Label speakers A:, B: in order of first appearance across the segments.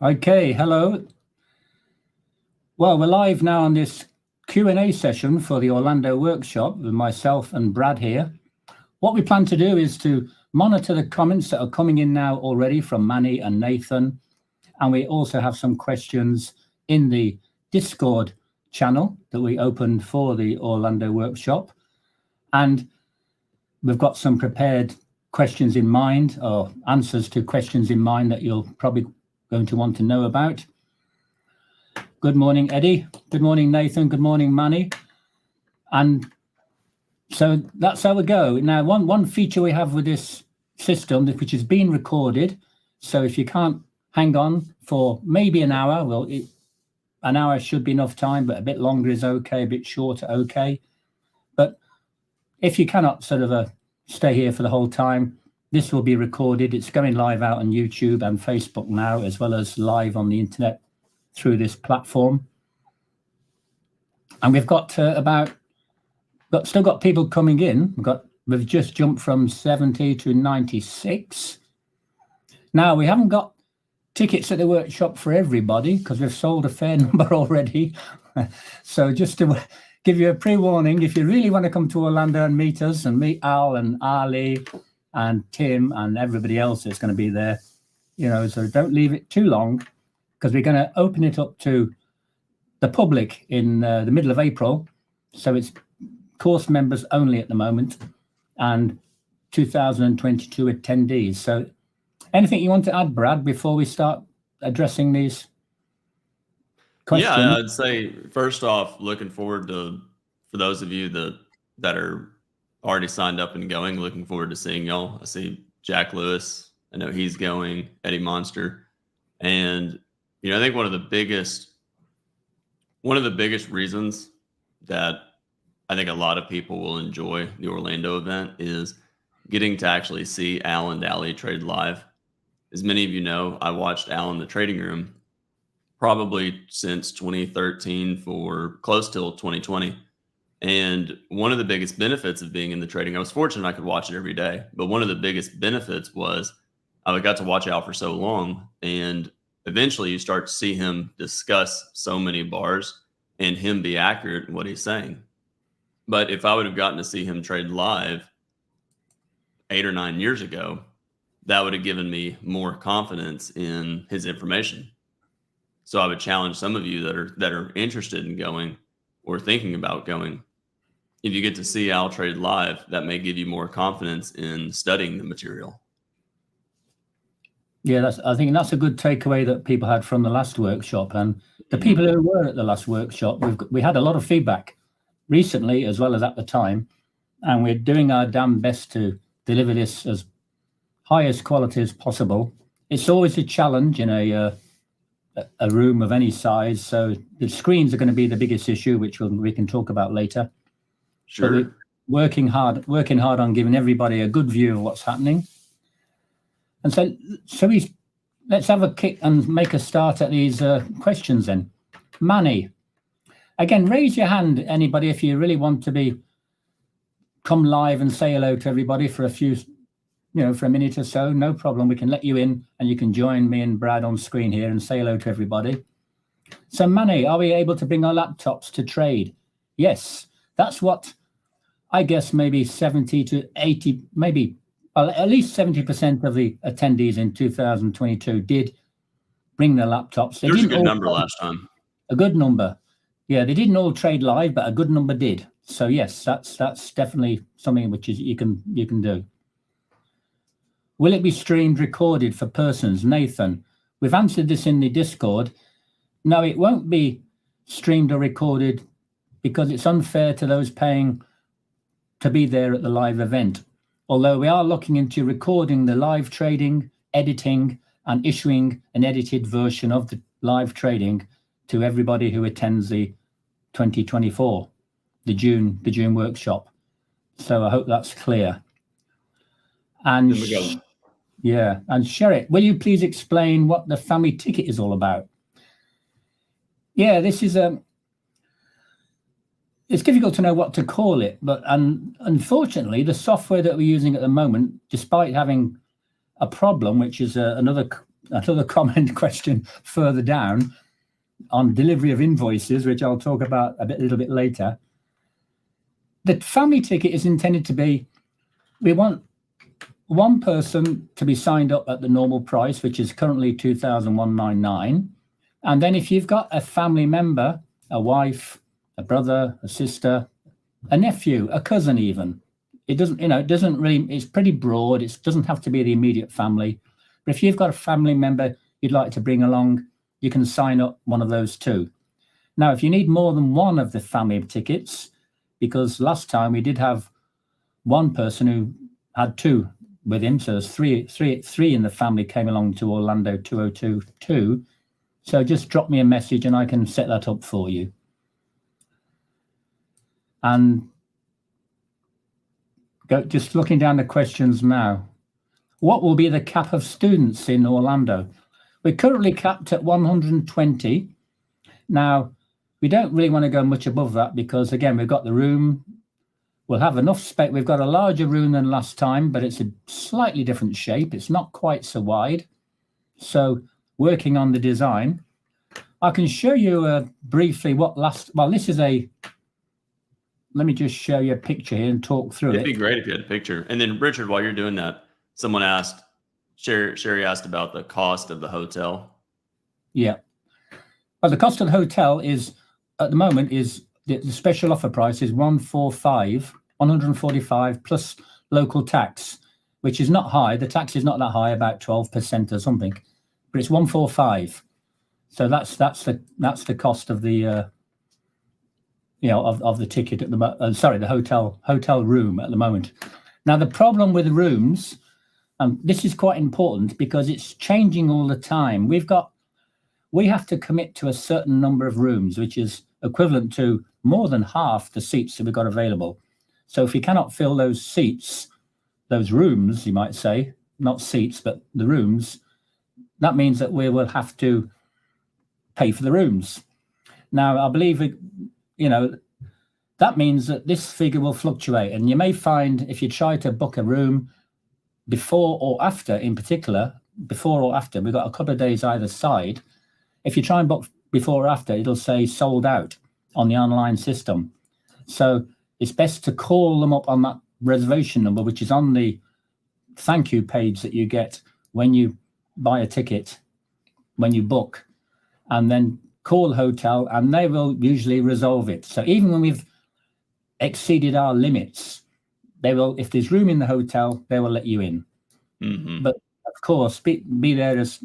A: Okay, hello. Well, we're live now on this Q&A session for the Orlando workshop with myself and Brad here. What we plan to do is to monitor the comments that are coming in now already from Manny and Nathan. And we also have some questions in the Discord channel that we opened for the Orlando workshop. And we've got some prepared questions in mind, or answers to questions in mind that you're probably going to want to know about. Good morning, Eddie. Good morning, Nathan. Good morning, Manny. And so that's how we go. Now, one feature we have with this system, which is being recorded. So if you can't hang on for maybe an hour, well, an hour should be enough time, but a bit longer is okay, a bit shorter, okay. But if you cannot sort of stay here for the whole time, this will be recorded. It's going live out on YouTube and Facebook now, as well as live on the internet through this platform. And we've got still got people coming in. We've just jumped from 70 to 96. Now, we haven't got tickets at the workshop for everybody because we've sold a fair number already. So just to give you a pre-warning, if you really want to come to Orlando and meet us and meet Al and Ali and Tim and everybody else that's going to be there, so don't leave it too long, because we're going to open it up to the public in the middle of April. So it's course members only at the moment, and 2022 attendees. So anything you want to add, Brad, before we start addressing these questions?
B: Yeah, I'd say first off, looking forward to, for those of you that are already signed up and going, looking forward to seeing y'all. I see Jack Lewis. I know he's going, Eddie Monster. And, I think one of the biggest reasons that I think a lot of people will enjoy the Orlando event is getting to actually see Al and Ali trade live. As many of you know, I watched Al in the trading room probably since 2013 for close till 2020. And one of the biggest benefits of being in the trading, I was fortunate I could watch it every day, but one of the biggest benefits was I got to watch Al for so long, and eventually you start to see him discuss so many bars and him be accurate in what he's saying. But if I would have gotten to see him trade live 8 or 9 years ago, that would have given me more confidence in his information. So I would challenge some of you that are interested in going or thinking about going. If you get to see Al trade live, that may give you more confidence in studying the material.
A: Yeah, I think that's a good takeaway that people had from the last workshop. And the people who were at the last workshop, we had a lot of feedback recently as well as at the time, and we're doing our damn best to deliver this as highest quality as possible. It's always a challenge in a room of any size, so the screens are going to be the biggest issue, which we can talk about later.
B: Sure.
A: But we're working hard on giving everybody a good view of what's happening. And so let's have a kick and make a start at these questions then. Manny, again, raise your hand, anybody, if you really want to come live and say hello to everybody for for a minute or so. No problem. We can let you in and you can join me and Brad on screen here and say hello to everybody. So Manny, are we able to bring our laptops to trade? Yes, that's what I guess maybe 70 to 80, maybe at least 70% of the attendees in 2022 did bring their laptops.
B: There's a good number last time.
A: A good number. Yeah, they didn't all trade live, but a good number did. So yes, that's definitely something which is you can do. Will it be streamed recorded for persons? Nathan, we've answered this in the Discord. No, it won't be streamed or recorded because it's unfair to those paying to be there at the live event. Although we are looking into recording the live trading, editing, and issuing an edited version of the live trading to everybody who attends the 2024, the June workshop. So I hope that's clear. And yeah, and Sherritt, will you please explain what the family ticket is all about? Yeah, this is it's difficult to know what to call it, but unfortunately, the software that we're using at the moment, despite having a problem, which is another another comment question further down on delivery of invoices, which I'll talk about a little bit later. The family ticket is intended to be, we want one person to be signed up at the normal price, which is currently $2,199. And then if you've got a family member, a wife, a brother, a sister, a nephew, a cousin even, it doesn't, it doesn't really, it's pretty broad. It doesn't have to be the immediate family. But if you've got a family member you'd like to bring along, you can sign up one of those too. Now, if you need more than one of the family tickets, because last time we did have one person who had two with him, so there's three in the family came along to Orlando 2022. So just drop me a message and I can set that up for you. And just looking down the questions now. What will be the cap of students in Orlando? We're currently capped at 120. Now, we don't really want to go much above that because, again, we've got the room. We'll have enough space. We've got a larger room than last time, but it's a slightly different shape. It's not quite so wide. So working on the design, I can show you briefly what this is let me just show you a picture here and talk through it.
B: It'd be great if you had a picture. And then, Richard, while you're doing that, someone asked, Sherry asked about the cost of the hotel.
A: Yeah. Well, the cost of the hotel is, at the moment, is the special offer price is $145 plus local tax, which is not high. The tax is not that high, about 12% or something, but it's $145. So that's the cost of the of the ticket at the the hotel room at the moment. Now the problem with the rooms, this is quite important because it's changing all the time. We have to commit to a certain number of rooms, which is equivalent to more than half the seats that we've got available. So if we cannot fill those seats, those rooms, you might say, not seats, but the rooms, that means that we will have to pay for the rooms. Now, I believe, that means that this figure will fluctuate. And you may find if you try to book a room before or after, in particular, before or after, we've got a couple of days either side. If you try and book before or after, it'll say sold out on the online system. So it's best to call them up on that reservation number, which is on the thank you page that you get when you buy a ticket, when you book, and then call the hotel and they will usually resolve it. So even when we've exceeded our limits, they will, if there's room in the hotel, they will let you in. Mm-hmm. But of course, be there as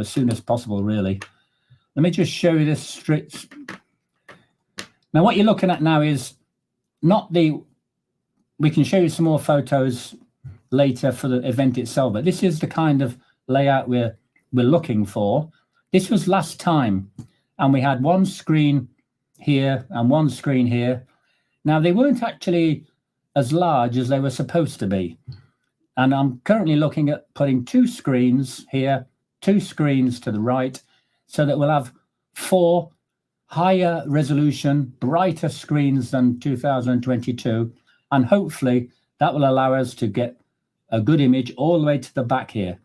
A: soon as possible, really. Let me just show you this straight. Now, what you're looking at now is not we can show you some more photos later for the event itself, but this is the kind of layout we're looking for. This was last time, and we had one screen here and one screen here. Now, they weren't actually as large as they were supposed to be. And I'm currently looking at putting two screens here, two screens to the right, so that we'll have 4 higher resolution, brighter screens than 2022. And hopefully that will allow us to get a good image all the way to the back here.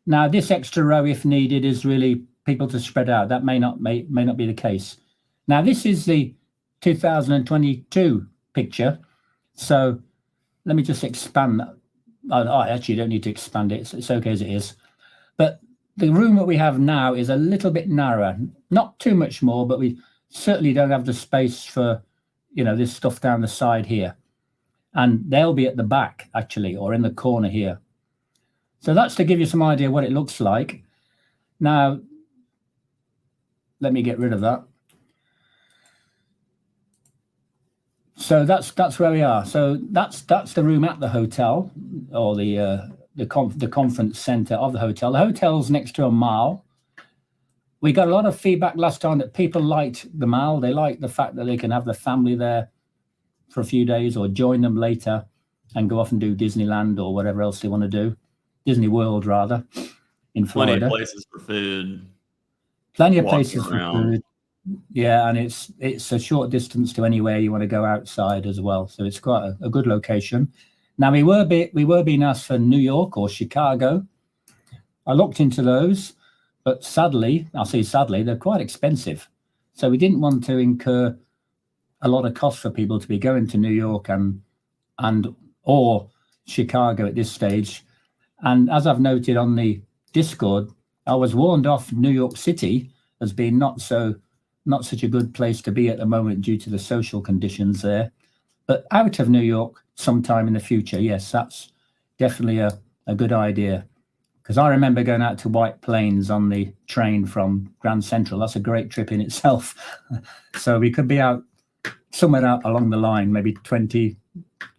A: Now, this extra row, if needed, is really people to spread out. That may not be the case. Now, this is the 2022 picture. So let me just expand that. I actually don't need to expand it. It's okay as it is. But the room that we have now is a little bit narrower, not too much more, but we certainly don't have the space for, this stuff down the side here. And they'll be at the back, actually, or in the corner here. So that's to give you some idea what it looks like. Now, let me get rid of that. So that's where we are. So that's the room at the hotel, or the conference center of the hotel. The hotel's next to a mall. We got a lot of feedback last time that people liked the mall. They liked the fact that they can have the family there for a few days or join them later and go off and do Disneyland or whatever else they want to do. Disney World, rather, in Florida.
B: Plenty of places for food.
A: Plenty of places for food. Yeah, and it's a short distance to anywhere you want to go outside as well. So it's quite a good location. Now, we were being asked for New York or Chicago. I looked into those, but sadly, they're quite expensive. So we didn't want to incur a lot of cost for people to be going to New York and or Chicago at this stage. And as I've noted on the Discord, I was warned off New York City as being not such a good place to be at the moment due to the social conditions there. But out of New York sometime in the future, yes, that's definitely a good idea. Because I remember going out to White Plains on the train from Grand Central. That's a great trip in itself. So we could be out somewhere out along the line, maybe 20,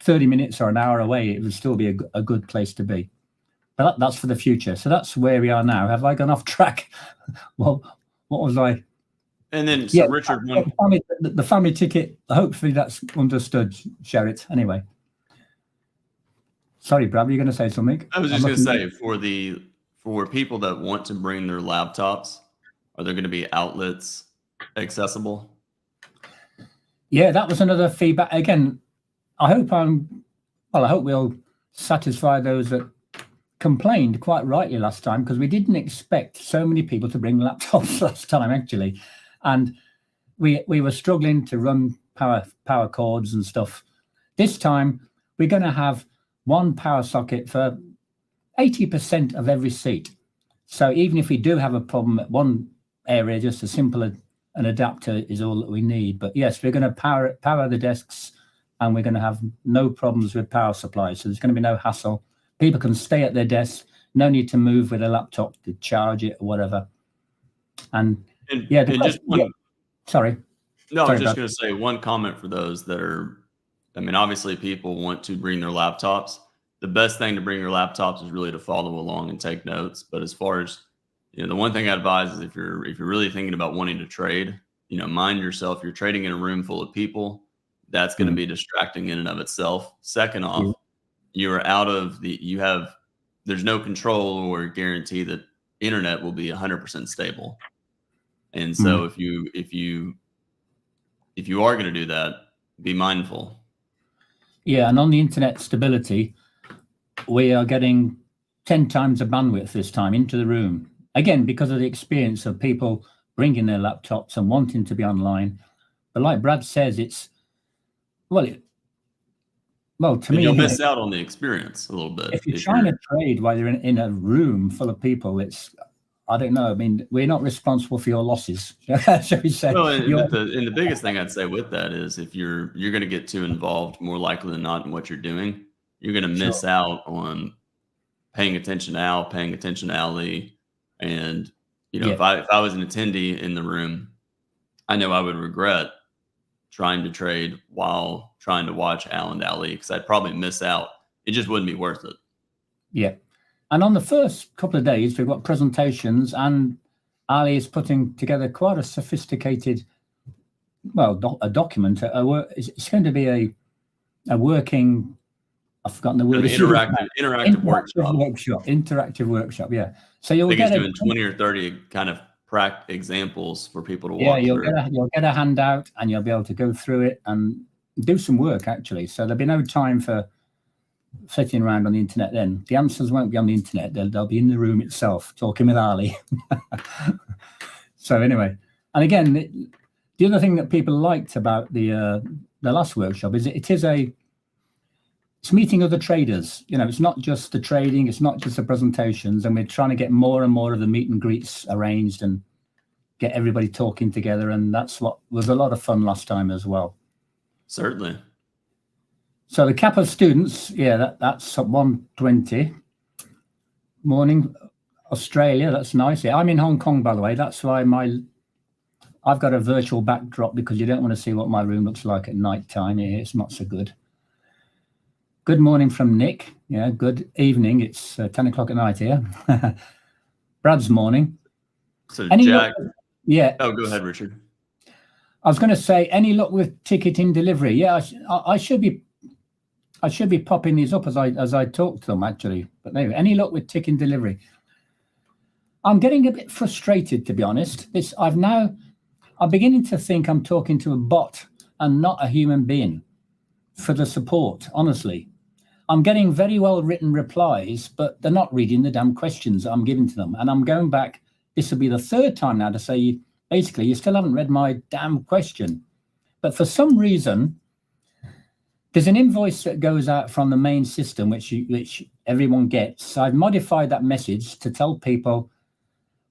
A: 30 minutes or an hour away. It would still be a good place to be. But that's for the future. So that's where we are now. Have I gone off track? Well, what was I?
B: And then, so yeah, Richard,
A: the family ticket, hopefully that's understood, Sherritt. Anyway. Sorry, Brad, were you going to say something?
B: I was just going to say, for people that want to bring their laptops, are there going to be outlets accessible?
A: Yeah, that was another feedback. Again, I hope we'll satisfy those that complained quite rightly last time, because we didn't expect so many people to bring laptops last time, actually. And we were struggling to run power cords and stuff. This time, we're going to have one power socket for 80% of every seat. So even if we do have a problem at one area, just a simple an adapter is all that we need. But yes, we're going to power the desks, and we're going to have no problems with power supply. So there's going to be no hassle. People can stay at their desks, no need to move with a laptop to charge it or whatever. Sorry.
B: No, I was just going to say one comment for those that are, I mean, obviously people want to bring their laptops. The best thing to bring your laptops is really to follow along and take notes. But as far as, the one thing I advise is if you're really thinking about wanting to trade, mind yourself, you're trading in a room full of people, that's going to be distracting in and of itself. Second off, you're out of there's no control or guarantee that internet will be 100% stable. And so if you are going to do that, be mindful.
A: Yeah, and on the internet stability, we are getting 10 times the bandwidth this time into the room. Again, because of the experience of people bringing their laptops and wanting to be online. But like Brad says, to me,
B: you'll miss out on the experience a little bit.
A: If you're trying to trade while you're in a room full of people, I don't know. I mean, we're not responsible for your losses, shall we say?
B: Well, and the biggest thing I'd say with that is if you're going to get too involved, more likely than not, in what you're doing, you're going to miss out on paying attention to Al, paying attention to Ali. And, if I was an attendee in the room, I know I would regret trying to trade while trying to watch Al and Ali, because I'd probably miss out. It just wouldn't be worth it.
A: Yeah. And on the first couple of days, we've got presentations, and Ali is putting together quite a sophisticated, a document. It's going to be a working, I've forgotten the word.
B: Interactive workshop.
A: Interactive workshop, yeah. So you'll
B: get doing 20 or 30 kind of examples for people to walk through.
A: Yeah, you'll get a handout, and you'll be able to go through it and do some work, actually. So there'll be no time for sitting around on the internet then. The answers won't be on the internet. They'll be in the room itself, talking with Ali. So anyway, and again, the other thing that people liked about the last workshop is it's meeting other traders. It's not just the trading, it's not just the presentations, and we're trying to get more and more of the meet and greets arranged and get everybody talking together, and that's what was a lot of fun last time as well.
B: Certainly.
A: So the cap of students, that's 120. Morning, Australia, that's nice. Yeah, I'm in Hong Kong, by the way. That's why I've got a virtual backdrop, because you don't want to see what my room looks like at night time. Yeah, it's not so good. Good morning from Nick. Yeah, good evening. It's 10 o'clock at night here. Brad's morning.
B: So Jack.
A: Oh,
B: go ahead, Richard.
A: I was going to say, any luck with ticketing delivery? Yeah, I should be popping these up as I talk to them, actually. But anyway, any luck with ticketing delivery? I'm getting a bit frustrated, to be honest. I'm beginning to think I'm talking to a bot and not a human being for the support, honestly. I'm getting very well written replies, but they're not reading the damn questions I'm giving to them. And I'm going back, this will be the third time now to say, basically, you still haven't read my damn question. But for some reason, there's an invoice that goes out from the main system, which everyone gets. I've modified that message to tell people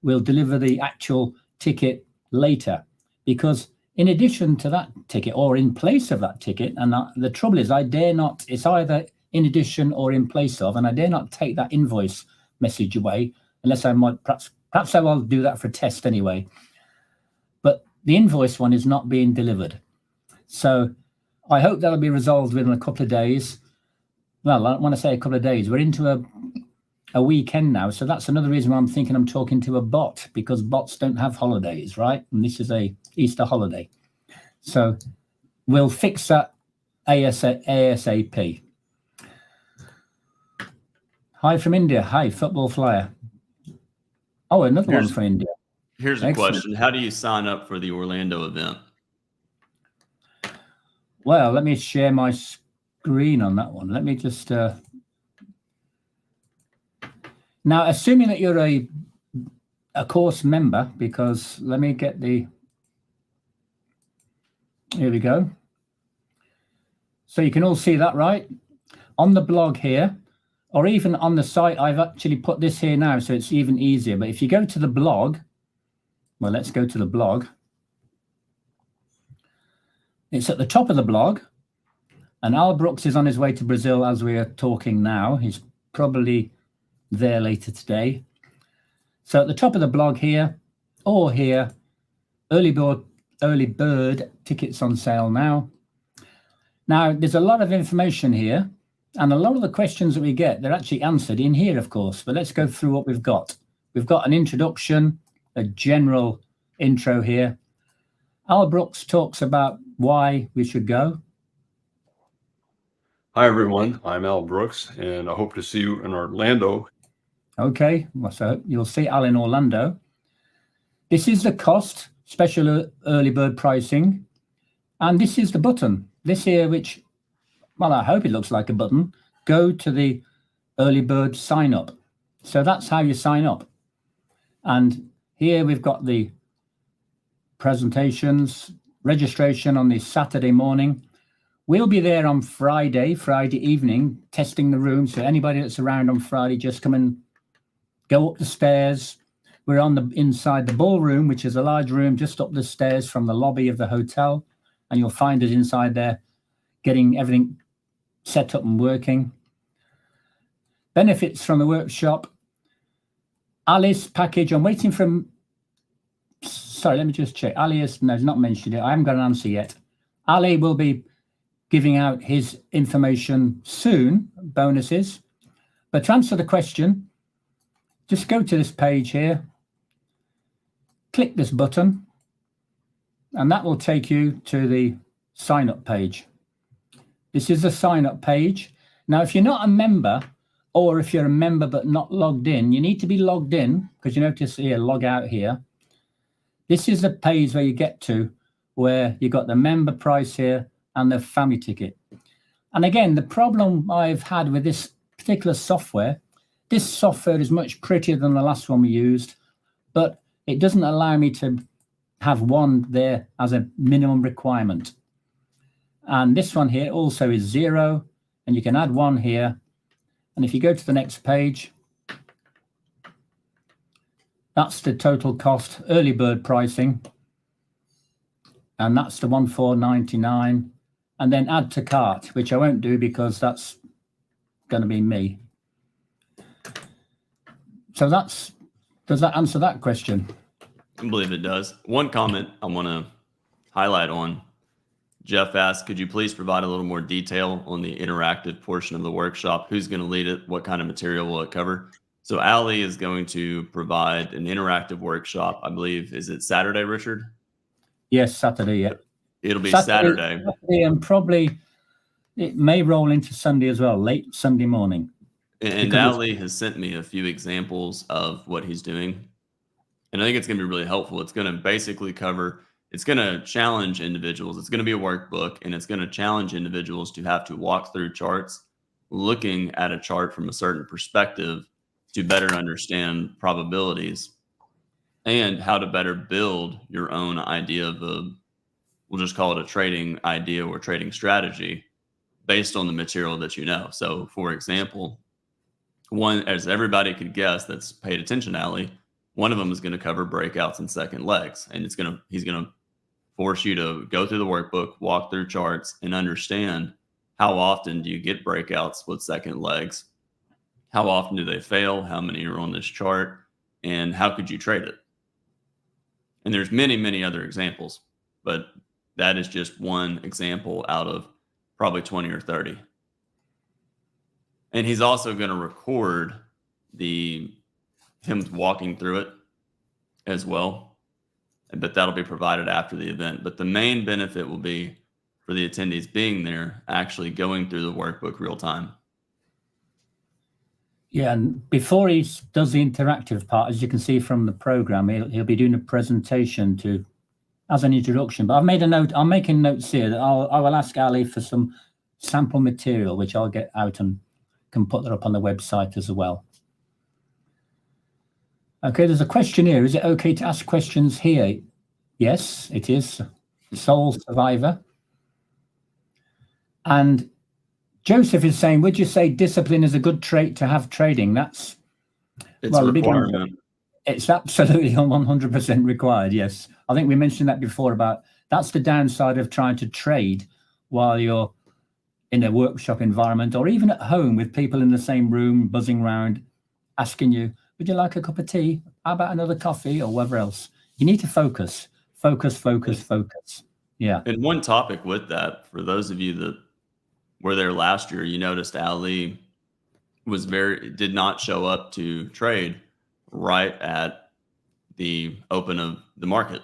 A: we'll deliver the actual ticket later, because in addition to that ticket or in place of that ticket, and the trouble is I dare not, it's either in addition or in place of, and I dare not take that invoice message away unless I might, perhaps I will do that for a test anyway. But the invoice one is not being delivered. So I hope that'll be resolved within a couple of days. Well, when I say a couple of days, we're into a weekend now. So that's another reason why I'm thinking I'm talking to a bot, because bots don't have holidays, right? And this is a Easter holiday. So we'll fix that ASAP. Hi from India. Hi, Football Flyer. Oh, another one from India.
B: Here's a question. How do you sign up for the Orlando event?
A: Well, let me share my screen on that one. Let me just... Now, assuming that you're a course member, because let me get the... Here we go. So you can all see that, right? On the blog here, or even on the site, I've actually put this here now, so it's even easier. But if you go to the blog, well, let's go to the blog. It's at the top of the blog, and Al Brooks is on his way to Brazil as we are talking now. He's probably there later today. So at the top of the blog here, or here, early bird tickets on sale now. Now, there's a lot of information here, and a lot of the questions that we get, they're actually answered in here, of course. But let's go through what we've got. We've got an introduction, a general intro here. Al Brooks talks about why we should go.
C: Hi, everyone. I'm Al Brooks, and I hope to see you in Orlando.
A: Okay, well, so you'll see Al in Orlando. This is the cost, special early bird pricing. And this is the button. This here, which, well, I hope it looks like a button. Go to the early bird sign up. So that's how you sign up. And here we've got the presentations, registration on this Saturday morning. We'll be there on Friday evening, testing the room. So anybody that's around on Friday, just come and go up the stairs. We're on the inside the ballroom, which is a large room just up the stairs from the lobby of the hotel. And you'll find us inside there, getting everything set up and working. Benefits from the workshop. Alice package. I'm waiting for... Sorry, let me just check. Ali has not mentioned it. I haven't got an answer yet. Ali will be giving out his information soon, bonuses. But to answer the question, just go to this page here, click this button, and that will take you to the sign up page. This is the sign up page. Now, if you're not a member, or if you're a member but not logged in, you need to be logged in, because you notice here, log out here. This is the page where you get to where you got the member price here and the family ticket. And again, the problem I've had with this particular software, this software is much prettier than the last one we used, but it doesn't allow me to have one there as a minimum requirement. And this one here also is 0, and you can add 1 here. And if you go to the next page, that's the total cost, early bird pricing. And that's the 14.99. And then add to cart, which I won't do because that's going to be me. So does that answer that question?
B: I believe it does. One comment I want to highlight on. Jeff asked, could you please provide a little more detail on the interactive portion of the workshop? Who's going to lead it? What kind of material will it cover? So Ali is going to provide an interactive workshop. I believe, is it Saturday, Richard?
A: Yes, Saturday, yeah.
B: It'll be Saturday.
A: And probably it may roll into Sunday as well, late Sunday morning.
B: And Ali has sent me a few examples of what he's doing. And I think it's going to be really helpful. It's going to basically cover, it's going to challenge individuals. It's going to be a workbook, and it's going to challenge individuals to have to walk through charts looking at a chart from a certain perspective to better understand probabilities and how to better build your own idea of we'll just call it a trading idea or trading strategy based on the material that you know. So, for example, one, as everybody could guess that's paid attention to Ali, one of them is going to cover breakouts and second legs. And he's going to force you to go through the workbook, walk through charts, and understand how often do you get breakouts with second legs? How often do they fail? How many are on this chart? And how could you trade it? And there's many, many other examples, but that is just one example out of probably 20 or 30. And he's also going to record him walking through it as well. But that'll be provided after the event. But the main benefit will be for the attendees being there, actually going through the workbook real time.
A: Yeah, and before he does the interactive part, as you can see from the program, he'll be doing a presentation as an introduction. But I've made a note. I'm making notes here that I will ask Ali for some sample material, which I'll get out and can put that up on the website as well. Okay, there's a question here. Is it okay to ask questions here? Yes, it is. Sole survivor. And Joseph is saying, would you say discipline is a good trait to have trading? It's a requirement. It's absolutely 100% required, yes. I think we mentioned that before about that's the downside of trying to trade while you're in a workshop environment or even at home with people in the same room buzzing around, asking you, would you like a cup of tea? How about another coffee or whatever else? You need to focus. Yeah.
B: And one topic with that, for those of you that were there last year, you noticed Ali did not show up to trade right at the open of the market.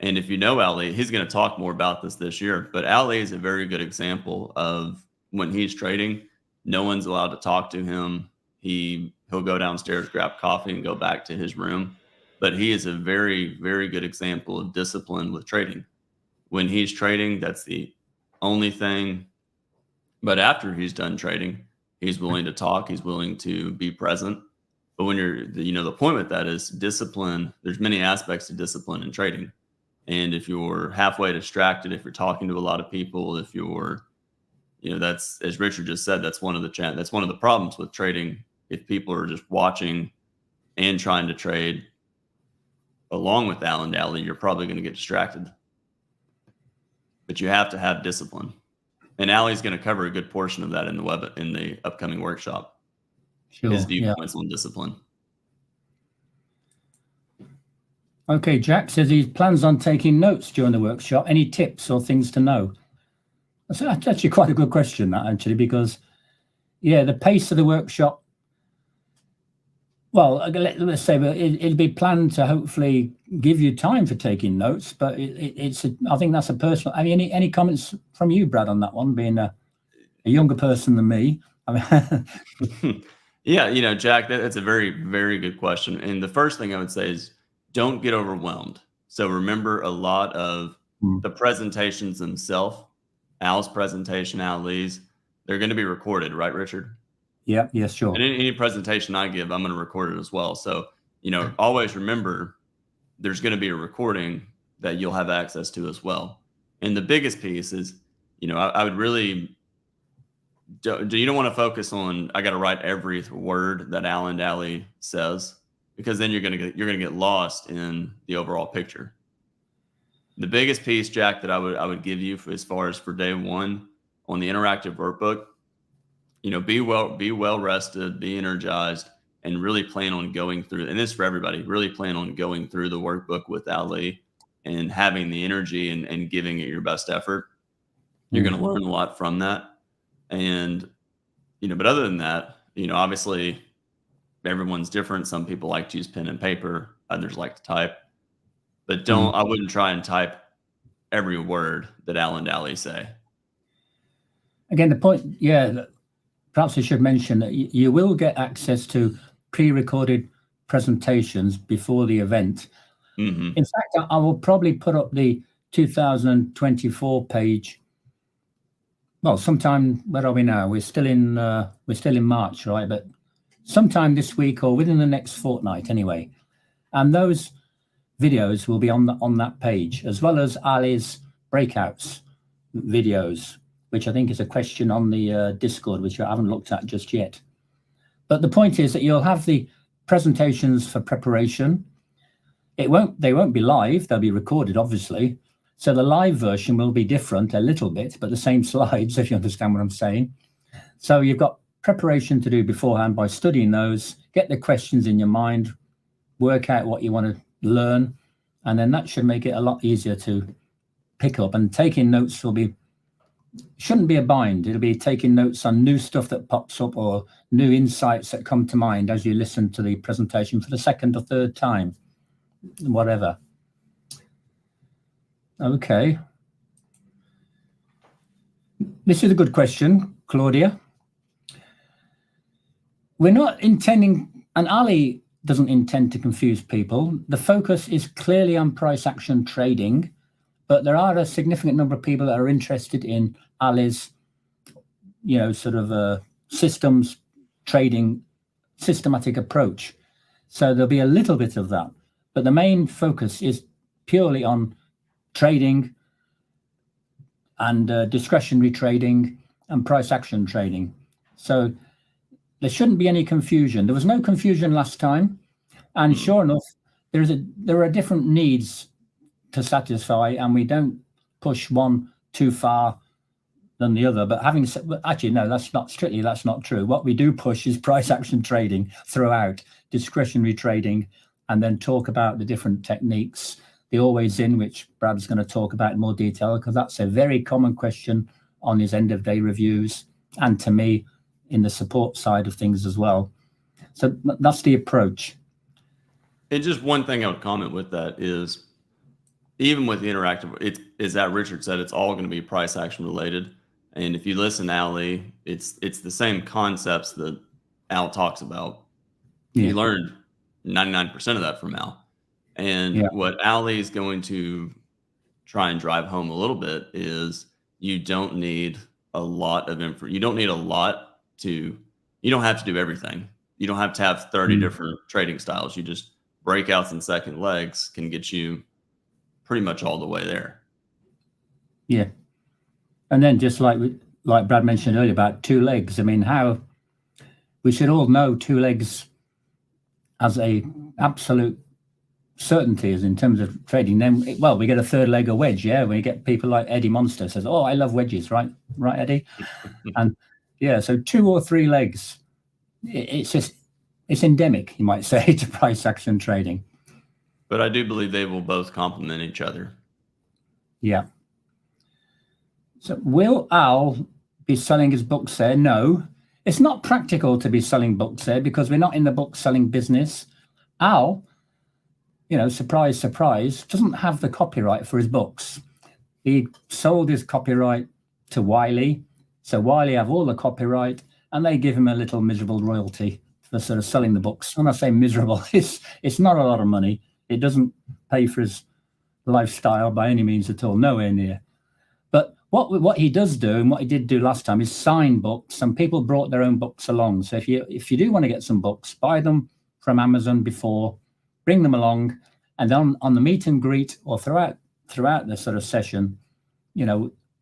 B: And if you know Ali, he's going to talk more about this year, but Ali is a very good example of when he's trading, no one's allowed to talk to him. He'll go downstairs, grab coffee, and go back to his room. But he is a very, very good example of discipline with trading. When he's trading, that's the only thing. But after he's done trading, he's willing to talk. He's willing to be present. But when the point with that is discipline. There's many aspects to discipline in trading. And if you're halfway distracted, if you're talking to a lot of people, if you're, that's, as Richard just said, that's one of the problems with trading. If people are just watching and trying to trade along with Alan Daly, you're probably going to get distracted. But you have to have discipline. And Ali's going to cover a good portion of that in the upcoming workshop.
A: Sure,
B: his viewpoints on discipline.
A: Okay, Jack says he plans on taking notes during the workshop. Any tips or things to know? That's actually quite a good question, that, actually, because, the pace of the workshop, well, let's say it'll be planned to hopefully give you time for taking notes, but I think that's a personal. I mean, any comments from you, Brad, on that one, being a younger person than me? I
B: mean, yeah, Jack, that's a very, very good question. And the first thing I would say is don't get overwhelmed. So remember, a lot of the presentations themselves, Al's presentation, Ali's, they're going to be recorded, right, Richard?
A: Yeah, yes, sure.
B: And any presentation I give, I'm going to record it as well. So, always remember there's going to be a recording that you'll have access to as well. And the biggest piece is, I would really, you don't want to focus on, I got to write every word that Alan Daly says, because then you're going to get lost in the overall picture. The biggest piece, Jack, that I would give you as far as for day one on the interactive workbook, be well rested, be energized, and really plan on going through. And this is for everybody. Really plan on going through the workbook with Ali and having the energy and giving it your best effort. You're going to learn a lot from that. And but other than that, obviously everyone's different. Some people like to use pen and paper. Others like to type. But I wouldn't try and type every word that Alan Daly say.
A: Again, the point, perhaps I should mention that you will get access to pre-recorded presentations before the event. Mm-hmm. In fact, I will probably put up the 2024 page well, sometime, where are we now? We're still in March, right? But sometime this week or within the next fortnight anyway. And those videos will be on that page, as well as Ali's breakouts videos, which I think is a question on the Discord, which I haven't looked at just yet. But the point is that you'll have the presentations for preparation. They won't be live, they'll be recorded, obviously. So the live version will be different a little bit, but the same slides, if you understand what I'm saying. So you've got preparation to do beforehand by studying those, get the questions in your mind, work out what you want to learn, and then that should make it a lot easier to pick up. And taking notes shouldn't be a bind. It'll be taking notes on new stuff that pops up or new insights that come to mind as you listen to the presentation for the second or third time, whatever. Okay. This is a good question, Claudia. We're not intending, and Ali doesn't intend to confuse people. The focus is clearly on price action trading, but there are a significant number of people that are interested in Ali's, sort of systems trading, systematic approach. So there'll be a little bit of that, but the main focus is purely on trading and discretionary trading and price action trading. So there shouldn't be any confusion. There was no confusion last time, and sure enough, there are different needs to satisfy, and we don't push one too far than the other. But actually, no, that's not true. What we do push is price action trading throughout, discretionary trading, and then talk about the different techniques, the always in, which Brad's going to talk about in more detail, because that's a very common question on his end of day reviews, and to me in the support side of things as well. So that's the approach.
B: And just one thing I would comment with that is, even with the interactive, is that Richard said, it's all going to be price action related. And if you listen to Ali, it's the same concepts that Al talks about. Yeah. You learned 99% of that from Al. And what Ali is going to try and drive home a little bit is you don't need a lot of info. You don't need a lot you don't have to do everything. You don't have to have 30 different trading styles. You just breakouts and second legs can get you pretty much all the way there.
A: Yeah. And then just like Brad mentioned earlier about two legs, I mean, how we should all know two legs as a absolute certainty is in terms of trading. Then, well, we get a third leg, a wedge. Yeah. We get people like Eddie Monster says, oh, I love wedges. Right, Eddie? And yeah, so two or three legs, it's endemic, you might say, to price action trading.
B: But I do believe they will both complement each other.
A: Yeah. So will Al be selling his books there? No, it's not practical to be selling books there because we're not in the book selling business. Al, surprise, surprise, doesn't have the copyright for his books. He sold his copyright to Wiley. So Wiley have all the copyright, and they give him a little miserable royalty for sort of selling the books. When I say miserable, it's not a lot of money. It doesn't pay for his lifestyle by any means at all, nowhere near. But what he does do, and what he did do last time, is sign books, and people brought their own books along. So if you do want to get some books, buy them from Amazon before, bring them along, and then on the meet and greet or throughout the sort of session,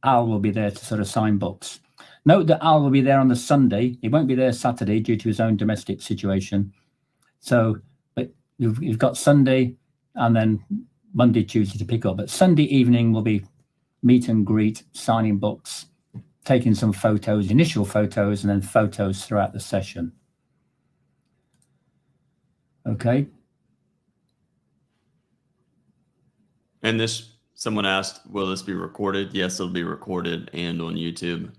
A: Al will be there to sort of sign books. Note that Al will be there on the Sunday. He won't be there Saturday due to his own domestic situation. So, but you've got Sunday and then Monday, Tuesday to pick up. But Sunday evening will be meet and greet, signing books, taking some photos, initial photos, and then photos throughout the session. Okay.
B: And someone asked, will this be recorded? Yes, it'll be recorded and on YouTube.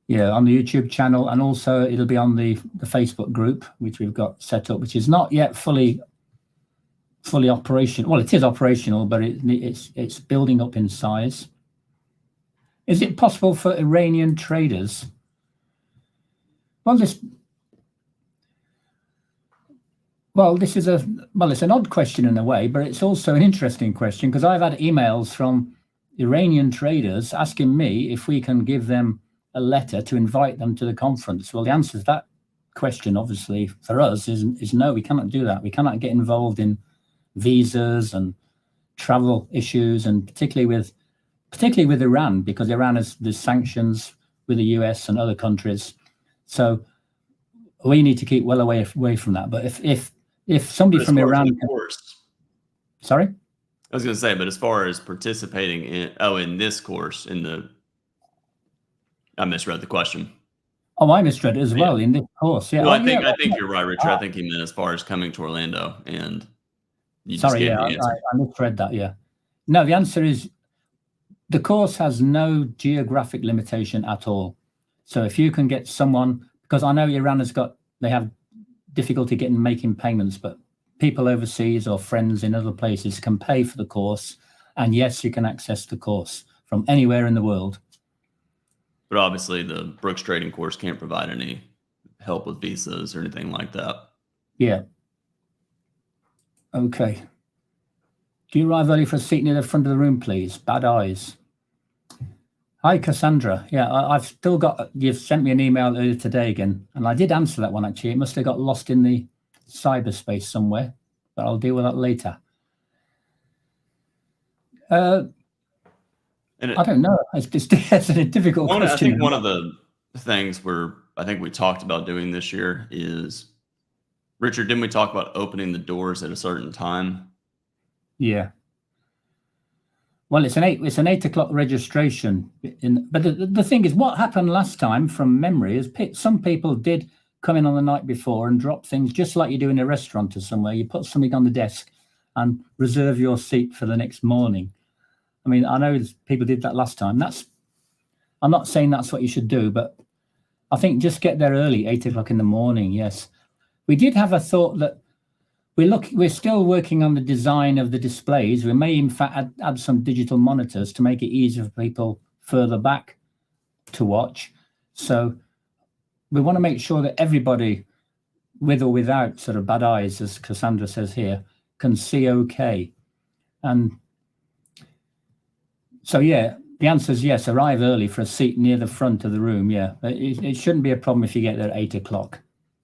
B: Yeah,
A: on the YouTube channel, and also it'll be on the Facebook group, which we've got set up, which is not yet fully operational. Well, it is operational, but it's building up in size. Is it possible for Iranian traders? Well, it's an odd question in a way, but it's also an interesting question because I've had emails from Iranian traders asking me if we can give them a letter to invite them to the conference. Well, the answer to that question, obviously, for us is no, we cannot do that. We cannot get involved in visas and travel issues, and particularly with Iran, because Iran has the sanctions with the US and other countries. So we need to keep well away from that. But if somebody from Iran, sorry,
B: I was going to say, but as far as participating in this course, I misread the question.
A: Oh, I misread it as well in this course. Yeah.
B: Well, I think you're right, Richard. I think he meant as far as coming to Orlando, and you just gave the answer.
A: I misread that. Yeah. No, the answer is the course has no geographic limitation at all. So if you can get someone, because I know Iran they have difficulty making payments, but people overseas or friends in other places can pay for the course. And yes, you can access the course from anywhere in the world.
B: But obviously the Brooks Trading course can't provide any help with visas or anything like that.
A: Yeah. Okay. Do you arrive early for a seat near the front of the room, please? Bad eyes. Hi, Cassandra. Yeah, I've still got, you've sent me an email earlier today again, and I did answer that one, actually. It must have got lost in the cyberspace somewhere, but I'll deal with that later. I don't know. It's a difficult question.
B: I think one of the things I think we talked about doing this year is, Richard, didn't we talk about opening the doors at a certain time?
A: Yeah. Well, it's an 8 o'clock registration. But the thing is, what happened last time from memory is some people did come in on the night before and drop things just like you do in a restaurant or somewhere. You put something on the desk and reserve your seat for the next morning. I mean, I know people did that last time. I'm not saying that's what you should do, but I think just get there early, 8 o'clock in the morning. Yes. We did have a thought that we're still working on the design of the displays. We may in fact add some digital monitors to make it easier for people further back to watch. So we want to make sure that everybody, with or without sort of bad eyes, as Cassandra says here, can see okay. And so, yeah, the answer is yes, arrive early for a seat near the front of the room. Yeah, it shouldn't be a problem if you get there at 8 o'clock.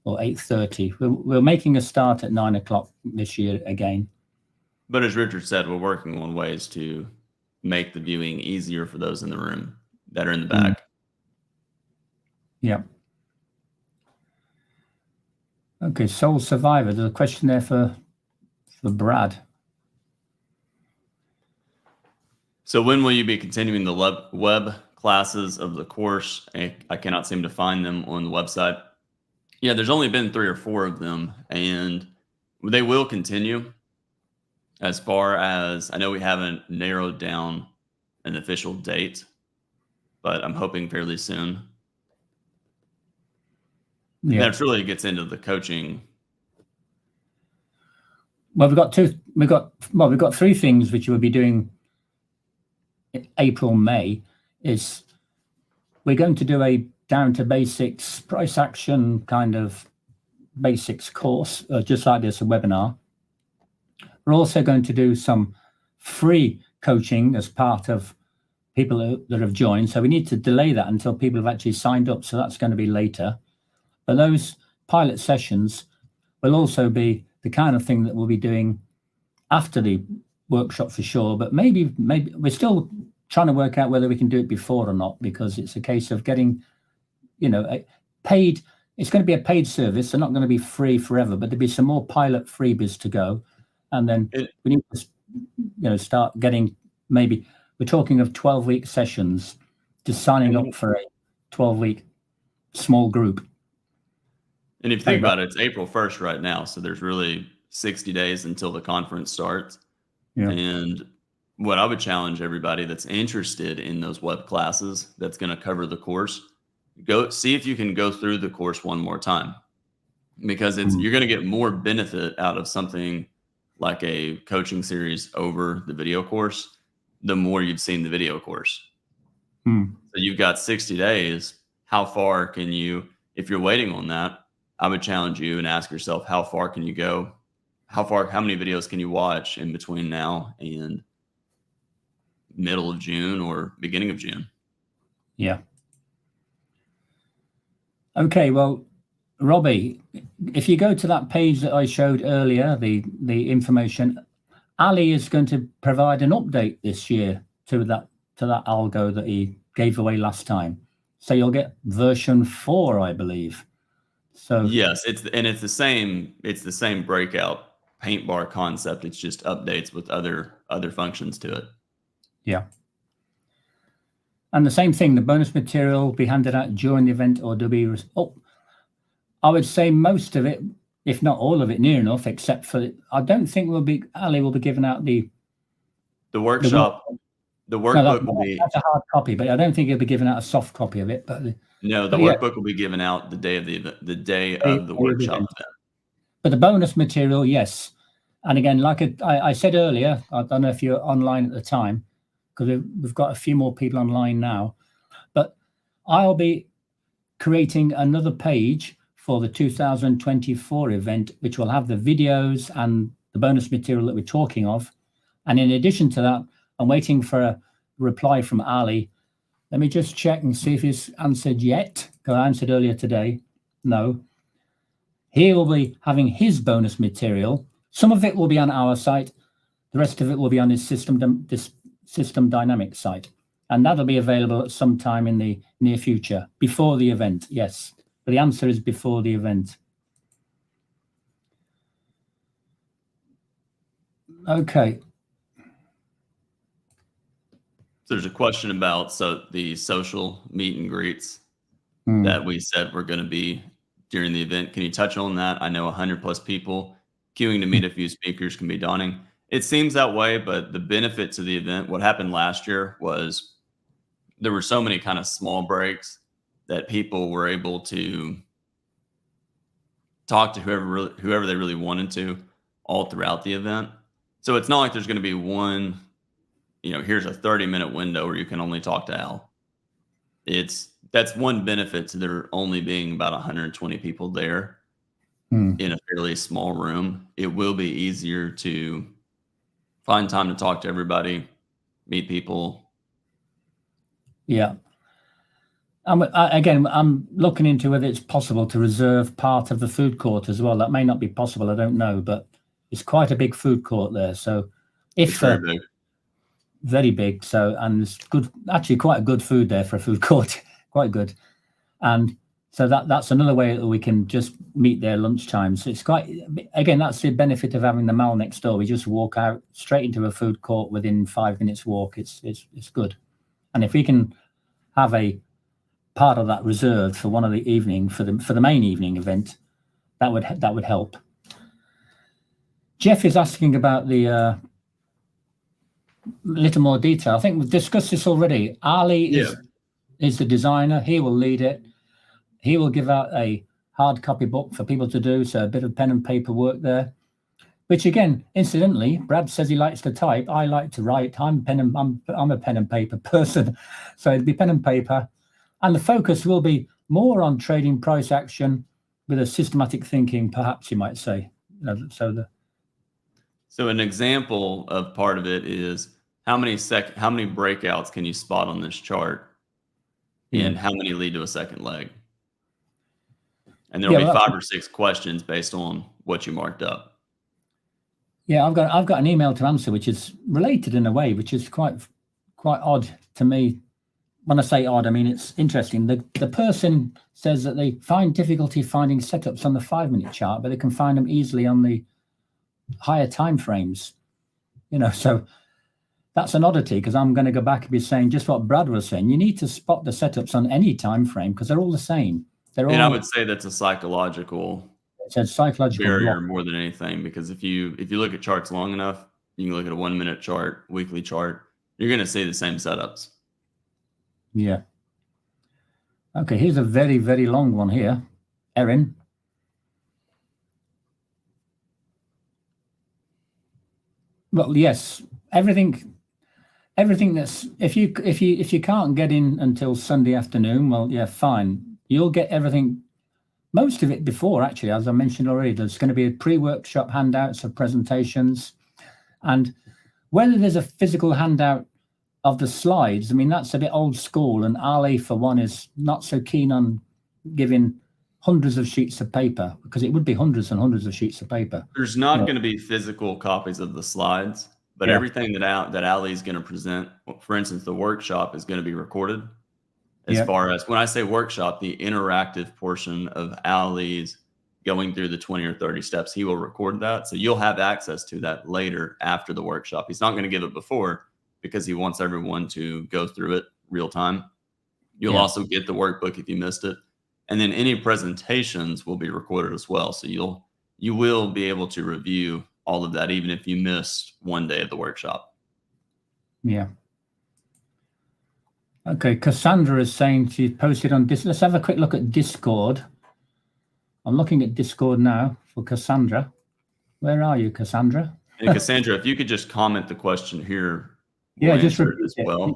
A: Or 8:30. We're making a start at 9 o'clock this year again.
B: But as Richard said, we're working on ways to make the viewing easier for those in the room that are in the back.
A: Yeah. Okay, Soul Survivor. There's a question there for Brad.
B: So when will you be continuing the web classes of the course? I cannot seem to find them on the website. Yeah, there's only been 3 or 4 of them, and they will continue. As far as I know, we haven't narrowed down an official date, but I'm hoping fairly soon. Yeah, that really gets into the coaching.
A: Well, we've got 3 things which we'll be doing in April, May. Is we're going to do a down to basics price action kind of basics course, just like this, a webinar. We're also going to do some free coaching as part of people that have joined. So we need to delay that until people have actually signed up. So that's going to be later. But those pilot sessions will also be the kind of thing that we'll be doing after the workshop for sure. But maybe we're still trying to work out whether we can do it before or not, because it's a case of getting, paid. It's going to be a paid service. They're not going to be free forever, but there'll be some more pilot freebies to go. And then we need to, start getting, maybe we're talking of 12-week sessions, just signing up for a 12-week small group.
B: And if you think about it, it's April 1st right now. So there's really 60 days until the conference starts. Yeah. And what I would challenge everybody that's interested in those web classes that's going to cover the course, go see if you can go through the course one more time, because you're going to get more benefit out of something like a coaching series over the video course the more you've seen the video course. So you've got 60 days. How far can you, if you're waiting on that, I would challenge you and ask yourself, how far can you go? How many videos can you watch in between now and middle of June or beginning of June.
A: Yeah. Okay, well, Robbie, if you go to that page that I showed earlier, the information, Ali is going to provide an update this year to that algo that he gave away last time. So you'll get version 4, I believe. So
B: yes, it's the same breakout paint bar concept. It's just updates with other functions to it.
A: yeah. And the same thing, the bonus material will be handed out during the event or to be, I would say most of it, if not all of it, near enough, except for, I don't think Ali will be giving out the
B: workshop. The workbook will be.
A: That's a hard copy, but I don't think he'll be giving out a soft copy of it. But
B: no, the workbook will be given out the day of the workshop event.
A: But the bonus material, yes. And again, like I said earlier, I don't know if you're online at the time, because we've got a few more people online now, but I'll be creating another page for the 2024 event, which will have the videos and the bonus material that we're talking of. And in addition to that, I'm waiting for a reply from Ali. Let me just check and see if he's answered yet, because I answered earlier today. No. He will be having his bonus material. Some of it will be on our site. The rest of it will be on his System Dynamics site. And that'll be available at some time in the near future, before the event, yes. But the answer is before the event. Okay.
B: So there's a question about the social meet and greets that we said were going to be during the event. Can you touch on that? I know 100+ people queuing to meet a few speakers can be daunting. It seems that way, but the benefit to the event, what happened last year was there were so many kind of small breaks that people were able to talk to whoever they really wanted to all throughout the event. So it's not like there's going to be one, here's a 30-minute window where you can only talk to Al. That's one benefit to there only being about 120 people there in a fairly small room. It will be easier to find time to talk to everybody, meet people.
A: Yeah. Again, I'm looking into whether it's possible to reserve part of the food court as well. That may not be possible, I don't know, but it's quite a big food court there. So if very big. So, and it's good, actually quite a good food there for a food court, quite good. And so that's another way that we can just meet their lunchtime. So it's quite, again, that's the benefit of having the mall next door. We just walk out straight into a food court within 5 minutes walk. It's good. And if we can have a part of that reserved for one of the evening, for the main evening event, that would help. Jeff is asking about the little more detail. I think we've discussed this already. Ali is the designer. He will lead it. He will give out a hard copy book for people to do, so a bit of pen and paper work there. Which again, incidentally, Brad says he likes to type. I like to write. I'm a pen and paper person, so it'd be pen and paper, and the focus will be more on trading price action with a systematic thinking, perhaps you might say.
B: So an example of part of it is how many breakouts can you spot on this chart, and how many lead to a second leg? And there'll be 5 or 6 questions based on what you marked up.
A: Yeah, I've got an email to answer, which is related in a way, which is quite odd to me. When I say odd, I mean it's interesting. The person says that they find difficulty finding setups on the 5-minute chart, but they can find them easily on the higher time frames. So that's an oddity, because I'm going to go back and be saying just what Brad was saying. You need to spot the setups on any time frame because they're all the same.
B: I would say that's a psychological barrier
A: block
B: more than anything, because if you look at charts long enough, you can look at a 1-minute chart, weekly chart, you're going to see the same setups.
A: Yeah. Okay, here's a very, very long one here. Erin. Well, yes, everything that's if you can't get in until Sunday afternoon, well, yeah, fine. You'll get everything, most of it before, actually, as I mentioned already. There's going to be a pre-workshop handouts of presentations, and whether there's a physical handout of the slides, I mean, that's a bit old school. And Ali, for one, is not so keen on giving hundreds of sheets of paper, because it would be hundreds and hundreds of sheets of paper.
B: There's not going to be physical copies of the slides, but everything that Ali is going to present, for instance, the workshop is going to be recorded. As far as when I say workshop, the interactive portion of Ali's going through the 20 or 30 steps, he will record that. So you'll have access to that later after the workshop. He's not going to give it before because he wants everyone to go through it real time. You'll also get the workbook if you missed it. And then any presentations will be recorded as well. So you will be able to review all of that, even if you missed one day of the workshop.
A: Yeah. Okay, Cassandra is saying she posted on this. Let's have a quick look at Discord. I'm looking at Discord now for Cassandra. Where are you, Cassandra?
B: And Cassandra, if you could just comment the question here.
A: Yeah, just
B: as well.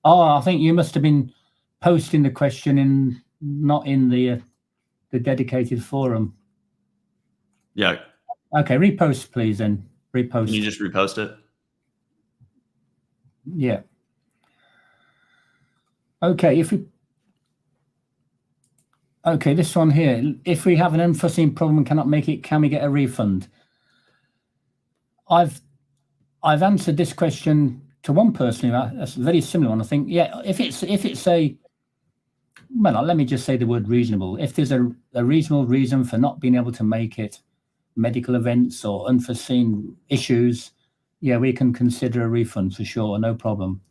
A: Oh, I think you must have been posting the question not in the dedicated forum.
B: Yeah.
A: Okay, repost, please, then. Repost.
B: Can you just repost it?
A: Yeah. Okay, this one here. If we have an unforeseen problem and cannot make it, can we get a refund? I've answered this question to one person. That's a very similar one. I think, yeah, if it's well, let me just say the word reasonable. If there's a reasonable reason for not being able to make it, medical events or unforeseen issues, yeah, we can consider a refund for sure, no problem.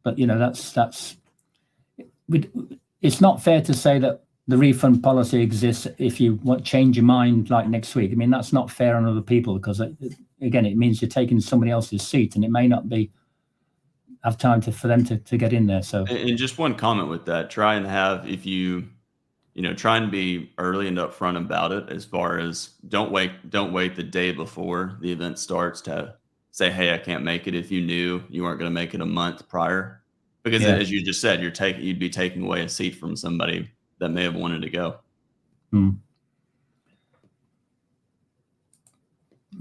A: But it's not fair to say that the refund policy exists if you want change your mind like next week. I mean, that's not fair on other people, because again, it means you're taking somebody else's seat, and it may not have time for them to get in there. So,
B: and just one comment with that: try and have, if you try and be early and upfront about it. As far as don't wait the day before the event starts to say, hey, I can't make it, if you knew you weren't going to make it a month prior, because as you just said, you'd be taking away a seat from somebody that may have wanted to go.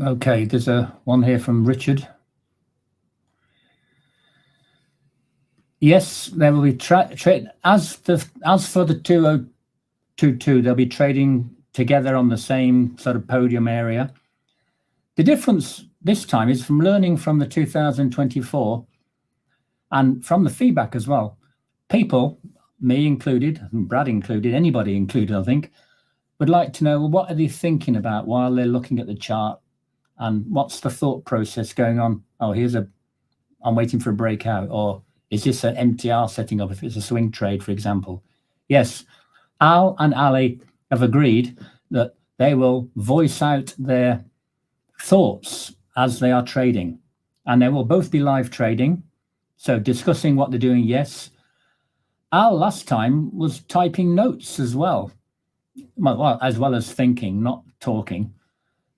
A: Okay, there's one here from Richard. Yes, there will be trade as for the 2022, they'll be trading together on the same sort of podium area. The difference this time is from learning from the 2024 and from the feedback as well. People, me included, and Brad included, anybody included, I think, would like to know, well, what are they thinking about while they're looking at the chart, and what's the thought process going on? Oh, I'm waiting for a breakout, or is this an MTR setting up if it's a swing trade, for example? Yes, Al and Ali have agreed that they will voice out their thoughts as they are trading, and they will both be live trading. So discussing what they're doing, yes. Al last time was typing notes as well, as well as thinking, not talking.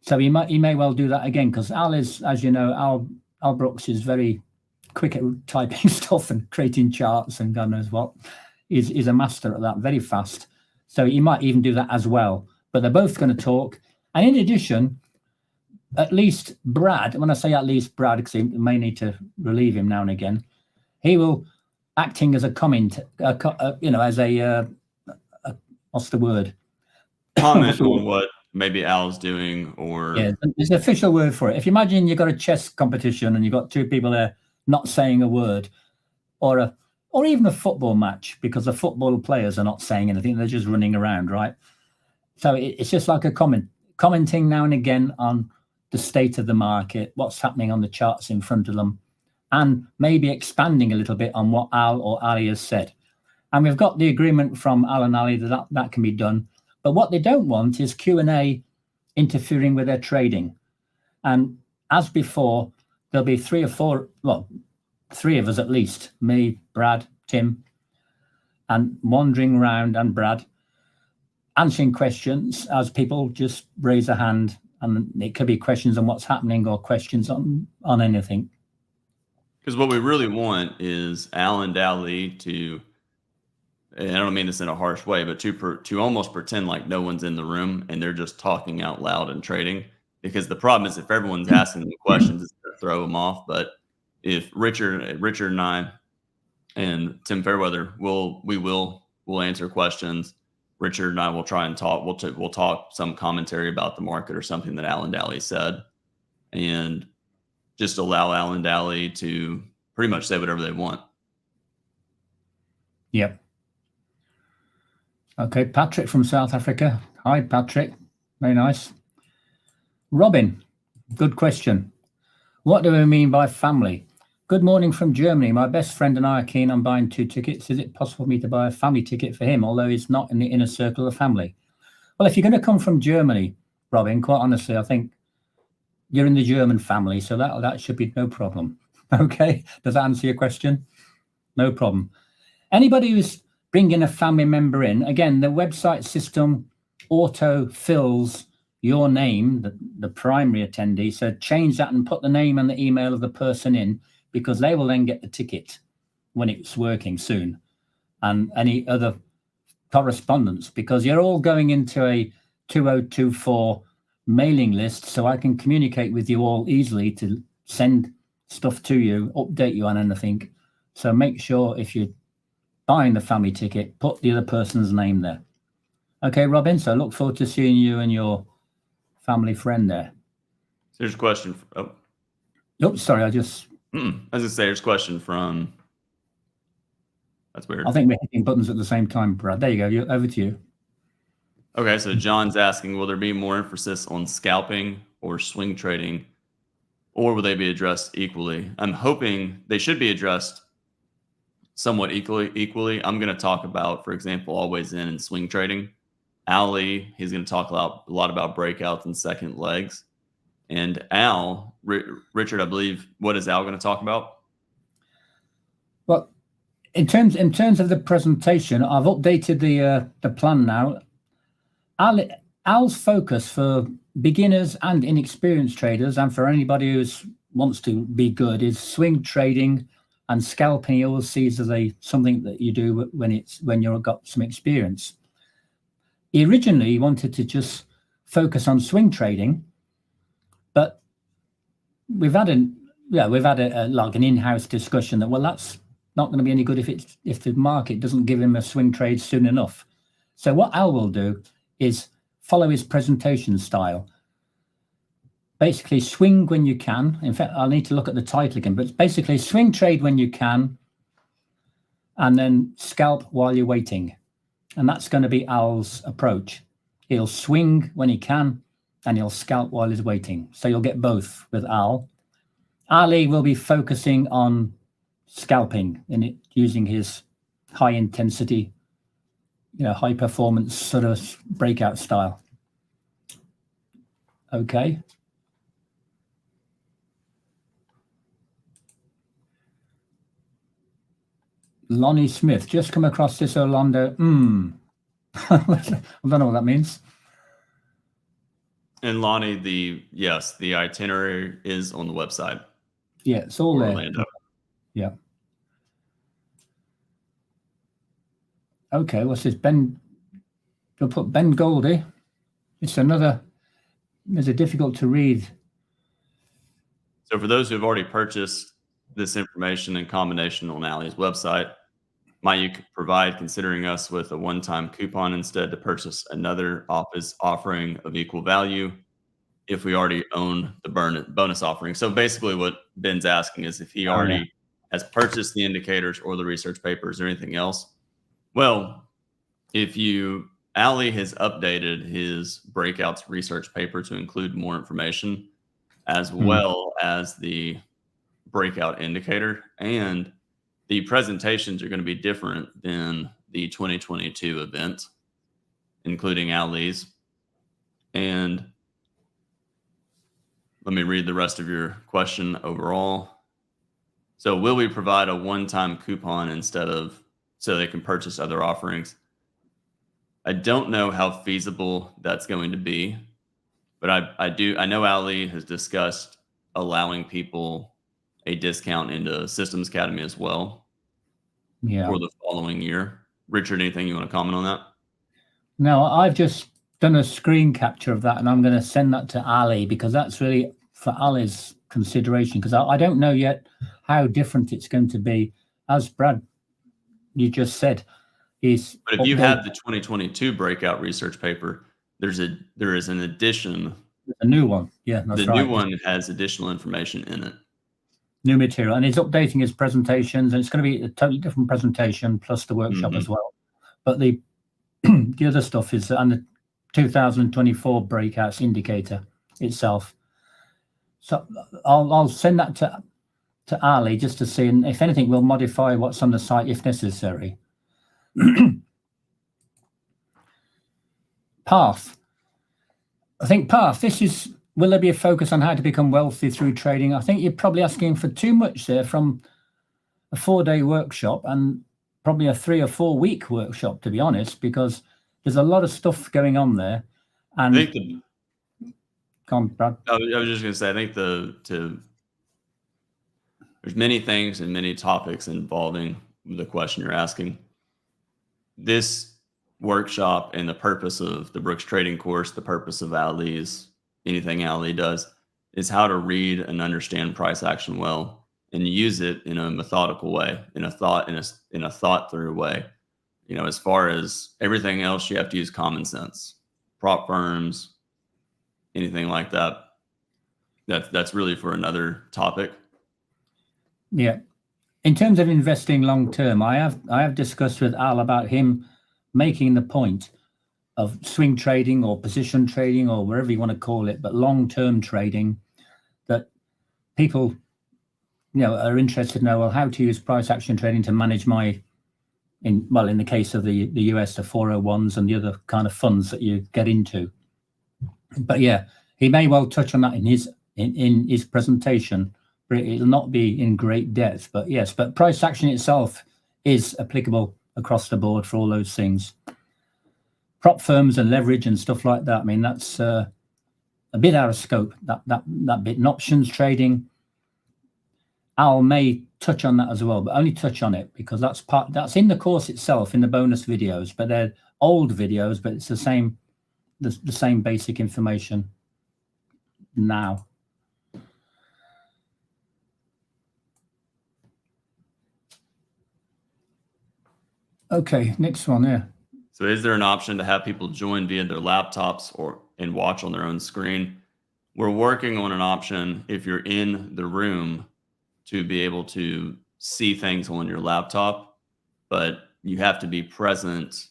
A: So he may well do that again, because Al is, as you know, Al Brooks is very quick at typing stuff and creating charts and God knows what. He's a master at that, very fast. So he might even do that as well. But they're both going to talk. And in addition, at least Brad, when I say at least Brad, because he may need to relieve him now and again, he will acting as a comment, as a what's the word?
B: Comment on what maybe Al's doing, or
A: there's an official word for it. If you imagine you've got a chess competition and you've got two people there not saying a word, or even a football match, because the football players are not saying anything, they're just running around, right? So it's just like a commenting now and again on the state of the market, what's happening on the charts in front of them, and maybe expanding a little bit on what Al or Ali has said. And we've got the agreement from Al and Ali that can be done. But what they don't want is Q&A interfering with their trading. And as before, there'll be three of us at least, me, Brad, Tim, and wandering around, and Brad, answering questions as people just raise a hand. And it could be questions on what's happening or questions on anything.
B: Because what we really want is Al and Ali to, and I don't mean this in a harsh way, but to almost pretend like no one's in the room and they're just talking out loud and trading. Because the problem is, if everyone's asking them questions, it's going to throw them off. But if Richard and I and Tim Fairweather will answer questions. Richard and I will try and talk. We'll talk some commentary about the market or something that Alan Daly said, and just allow Alan Daly to pretty much say whatever they want.
A: Yep. Okay, Patrick from South Africa. Hi, Patrick. Very nice. Robin, good question. What do we mean by family? Good morning from Germany. My best friend and I are keen on buying 2 tickets. Is it possible for me to buy a family ticket for him, although he's not in the inner circle of the family? Well, if you're going to come from Germany, Robin, quite honestly, I think you're in the German family, so that should be no problem. Okay, does that answer your question? No problem. Anybody who's bringing a family member in, again, the website system auto fills your name, the primary attendee, so change that and put the name and the email of the person in, because they will then get the ticket when it's working soon, and any other correspondence, because you're all going into a 2024 mailing list, so I can communicate with you all easily to send stuff to you, update you on anything. So make sure if you're buying the family ticket, put the other person's name there. Okay, Robin, so look forward to seeing you and your family friend there.
B: There's a question.
A: Oops, sorry, I was
B: going to say there's a question from, that's weird.
A: I think we're hitting buttons at the same time, Brad. There you go, over to you.
B: Okay, so John's asking, will there be more emphasis on scalping or swing trading, or will they be addressed equally? I'm hoping they should be addressed somewhat equally. I'm going to talk about, for example, always in and swing trading. Ali, he's going to talk a lot about breakouts and second legs. And Al, Richard, I believe, what is Al going to talk about?
A: Well, in terms of the presentation, I've updated the plan now. Al's focus for beginners and inexperienced traders, and for anybody who wants to be good, is swing trading and scalping. He always sees as something that you do when you've got some experience. He originally wanted to just focus on swing trading, but we've had like an in-house discussion that, well, that's not going to be any good if the market doesn't give him a swing trade soon enough. So what Al will do is follow his presentation style. Basically, swing when you can. In fact, I'll need to look at the title again, but it's basically swing trade when you can, and then scalp while you're waiting. And that's going to be Al's approach. He'll swing when he can, and he'll scalp while he's waiting. So you'll get both with Al. Ali will be focusing on scalping and using his high intensity, high performance sort of breakout style. Okay. Lonnie Smith, just come across this Orlando. I don't know what that means.
B: And Lonnie, the itinerary is on the website.
A: Yeah, it's all there.
B: Orlando.
A: Yeah. Okay, what's this? Ben, we'll put Ben Goldie. It's a difficult to read.
B: So for those who have already purchased this information in combination on Ali's website, might you provide considering us with a one-time coupon instead to purchase another office offering of equal value if we already own the bonus offering? So basically what Ben's asking is if he already has purchased the indicators or the research papers or anything else. Well, Ali has updated his breakouts research paper to include more information as well as the breakout indicator, and the presentations are going to be different than the 2022 event, including Ali's. And let me read the rest of your question overall. So will we provide a one-time coupon so they can purchase other offerings? I don't know how feasible that's going to be, but I know Ali has discussed allowing people a discount into Systems Academy as well for the following year. Richard, anything you want to comment on that?
A: No, I've just done a screen capture of that, and I'm going to send that to Ali, because that's really for Ali's consideration, because I don't know yet how different it's going to be. As Brad, you just said, is
B: But if you have the 2022 breakout research paper, there is an addition.
A: a new one. Yeah, that's
B: the
A: right.
B: new one has additional information in it.
A: New material, and he's updating his presentations, and it's going to be a totally different presentation plus the workshop as well. But the the other stuff is and the 2024 breakouts indicator itself. So I'll send that to Ali just to see, and if anything, we'll modify what's on the site if necessary. Path. I think Path, this is, will there be a focus on how to become wealthy through trading? I think you're probably asking for too much there from a 4-day workshop and probably a 3 or 4 week workshop, to be honest, because there's a lot of stuff going on there. And
B: I think
A: go on, Brad.
B: I was just going to say, I think there's many things and many topics involving the question you're asking. This workshop and the purpose of the Brooks trading course, the purpose of Ali's, anything Ali does, is how to read and understand price action well and use it in a methodical way, in a thought through way. You know, as far as everything else, you have to use common sense. Prop firms, anything like that. That's really for another topic.
A: Yeah. In terms of investing long term, I have discussed with Al about him making the point of swing trading or position trading or whatever you want to call it, but long term trading, that people, you know, are interested to know, well, how to use price action trading to manage my, in the case of the US, the 401s and the other kind of funds that you get into. But yeah, he may well touch on that in his presentation, but it'll not be in great depth. But yes, but price action itself is applicable across the board for all those things. Prop firms and leverage and stuff like that. I mean, that's a bit out of scope, that bit. And options trading, Al may touch on that as well, but only touch on it because that's in the course itself, in the bonus videos, but they're old videos, but it's the same basic information now. Okay, next one, yeah.
B: So is there an option to have people join via their laptops and watch on their own screen? We're working on an option if you're in the room to be able to see things on your laptop, but you have to be present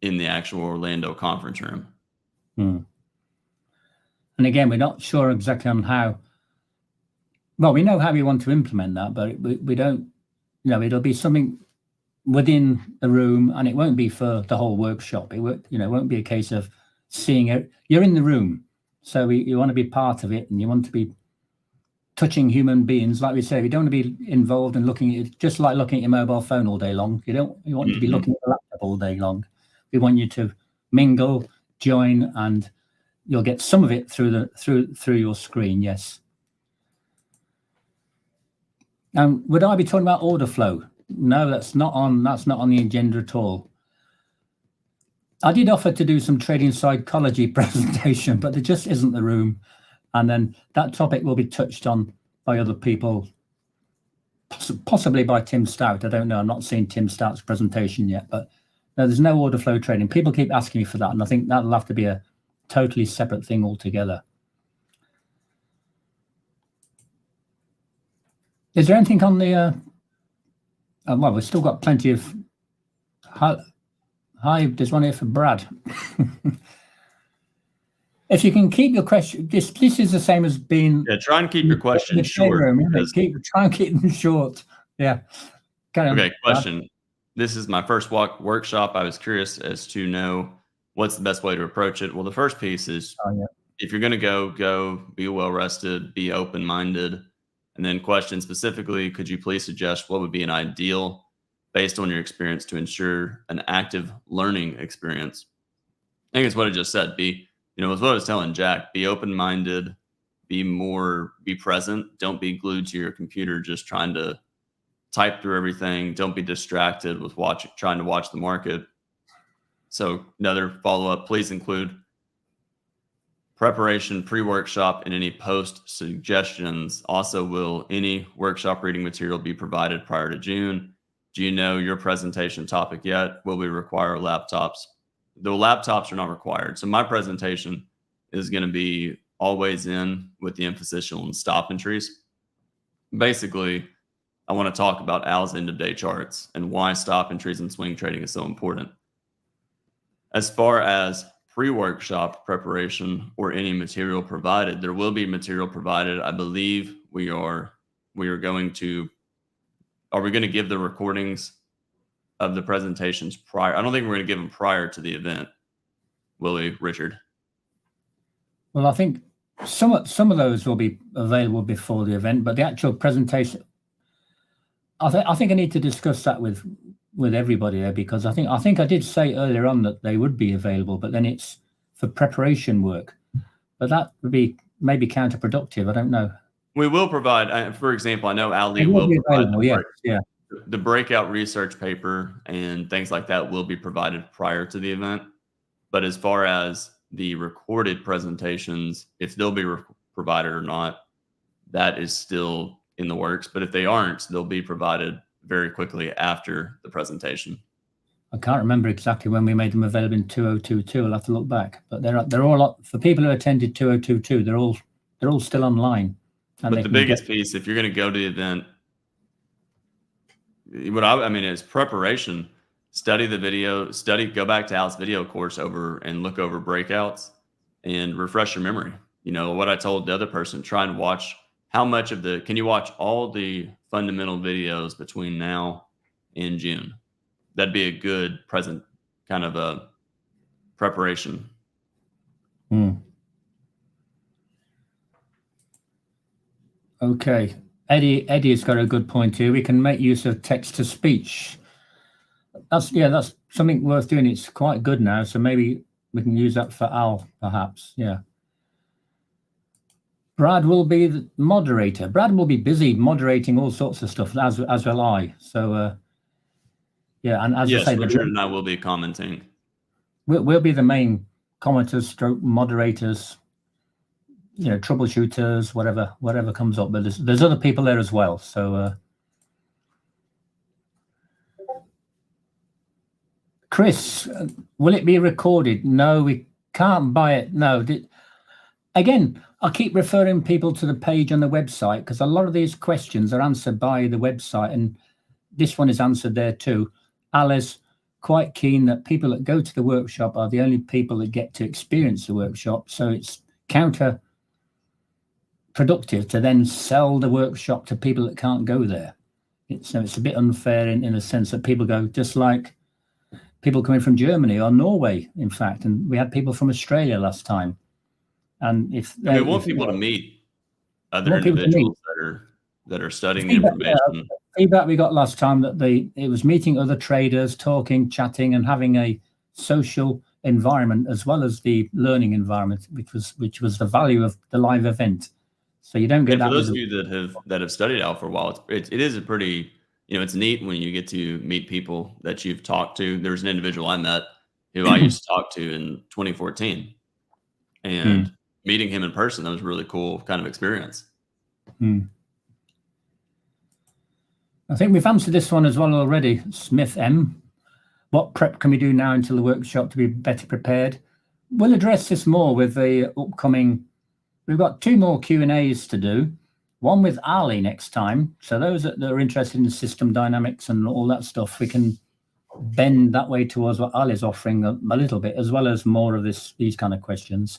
B: in the actual Orlando conference room.
A: And again, we're not sure exactly on how. Well, we know how we want to implement that, but we don't, you know, it'll be something within the room, and it won't be for the whole workshop. It won't be a case of seeing it. You're in the room, so you want to be part of it, and you want to be touching human beings. Like we say, you don't want to be involved in looking at it, just like looking at your mobile phone all day long. You want to be looking at the laptop all day long. We want you to mingle, join, and you'll get some of it through your screen. Yes. And would I be talking about order flow? No, that's not on the agenda at all. I did offer to do some trading psychology presentation, but there just isn't the room. And then that topic will be touched on by other people, possibly by Tim Stout. I don't know. I'm not seeing Tim Stout's presentation yet, but no, there's no order flow trading. People keep asking me for that, and I think that'll have to be a totally separate thing altogether. Is there anything on the well, we've still got plenty of hi, there's one here for Brad. If you can keep your question, this is the same as being.
B: Yeah, try and keep your questions short.
A: Try and keep them short. Yeah.
B: Okay, question. This is my first workshop. I was curious as to know what's the best way to approach it. Well, the first piece is if you're going to go, be well rested, be open-minded. And then question specifically, could you please suggest what would be an ideal based on your experience to ensure an active learning experience? I think it's what I just said. With what I was telling Jack, be open-minded, be present. Don't be glued to your computer just trying to type through everything. Don't be distracted with trying to watch the market. So another follow-up, please include preparation, pre-workshop, and any post suggestions. Also, will any workshop reading material be provided prior to June? Do you know your presentation topic yet? Will we require laptops? The laptops are not required. So my presentation is going to be always in with the emphasis on stop entries. Basically, I want to talk about Al's end of day charts and why stop entries and swing trading is so important. As far as pre-workshop preparation or any material provided, there will be material provided. I believe we are going to, are we going to give the recordings of the presentations prior? I don't think we're going to give them prior to the event. Will we, Richard?
A: Well, I think some of those will be available before the event, but the actual presentation, I think I need to discuss that with everybody there, because I think I did say earlier on that they would be available, but then it's for preparation work. But that would be maybe counterproductive. I don't know.
B: We will provide, for example, I know Ali
A: It
B: will
A: be
B: provide
A: available,
B: the breakout research paper and things like that will be provided prior to the event. But as far as the recorded presentations, if they'll be provided or not, that is still in the works. But if they aren't, they'll be provided very quickly after the presentation.
A: I can't remember exactly when we made them available in 2022. I'll have to look back. But they're all up for people who attended 2022. They're all still online.
B: But the biggest piece, if you're going to go to the event, I mean, is preparation. Study the video, go back to Al's video course and look over breakouts and refresh your memory. You know, what I told the other person, try and watch can you watch all the fundamental videos between now and June? That'd be a good present kind of a preparation.
A: Okay. Eddie's got a good point here. We can make use of text to speech. That's something worth doing. It's quite good now, so maybe we can use that for Al, perhaps. Yeah. Brad will be the moderator. Brad will be busy moderating all sorts of stuff, as will I. So, yeah, and as
B: yes,
A: I say,
B: Richard and I will be commenting.
A: We'll be the main commenters, stroke moderators, you know, troubleshooters, whatever comes up. But there's other people there as well. So, Chris, will it be recorded? No, we can't buy it. No. Again, I keep referring people to the page on the website, because a lot of these questions are answered by the website, and this one is answered there too. Alice, quite keen that people that go to the workshop are the only people that get to experience the workshop. So it's counterproductive to then sell the workshop to people that can't go there. It's a bit unfair in a sense that people go, just like people coming from Germany or Norway, in fact. And we had people from Australia last time. And
B: we want people to meet other individuals that are studying the information.
A: Feedback we got last time that it was meeting other traders, talking, chatting, and having a social environment as well as the learning environment, which was the value of the live event. So you don't get that.
B: For those of you that have studied Al for a while, it is a pretty, you know, it's neat when you get to meet people that you've talked to. There's an individual I met who I used to talk to in 2014, and meeting him in person, that was a really cool kind of experience.
A: I think we've answered this one as well already. Smith M. What prep can we do now until the workshop to be better prepared? We'll address this more with the upcoming. We've got 2 more Q&As to do. One with Ali next time. So those that are interested in system dynamics and all that stuff, we can bend that way towards what Ali's offering a little bit, as well as more of these kind of questions.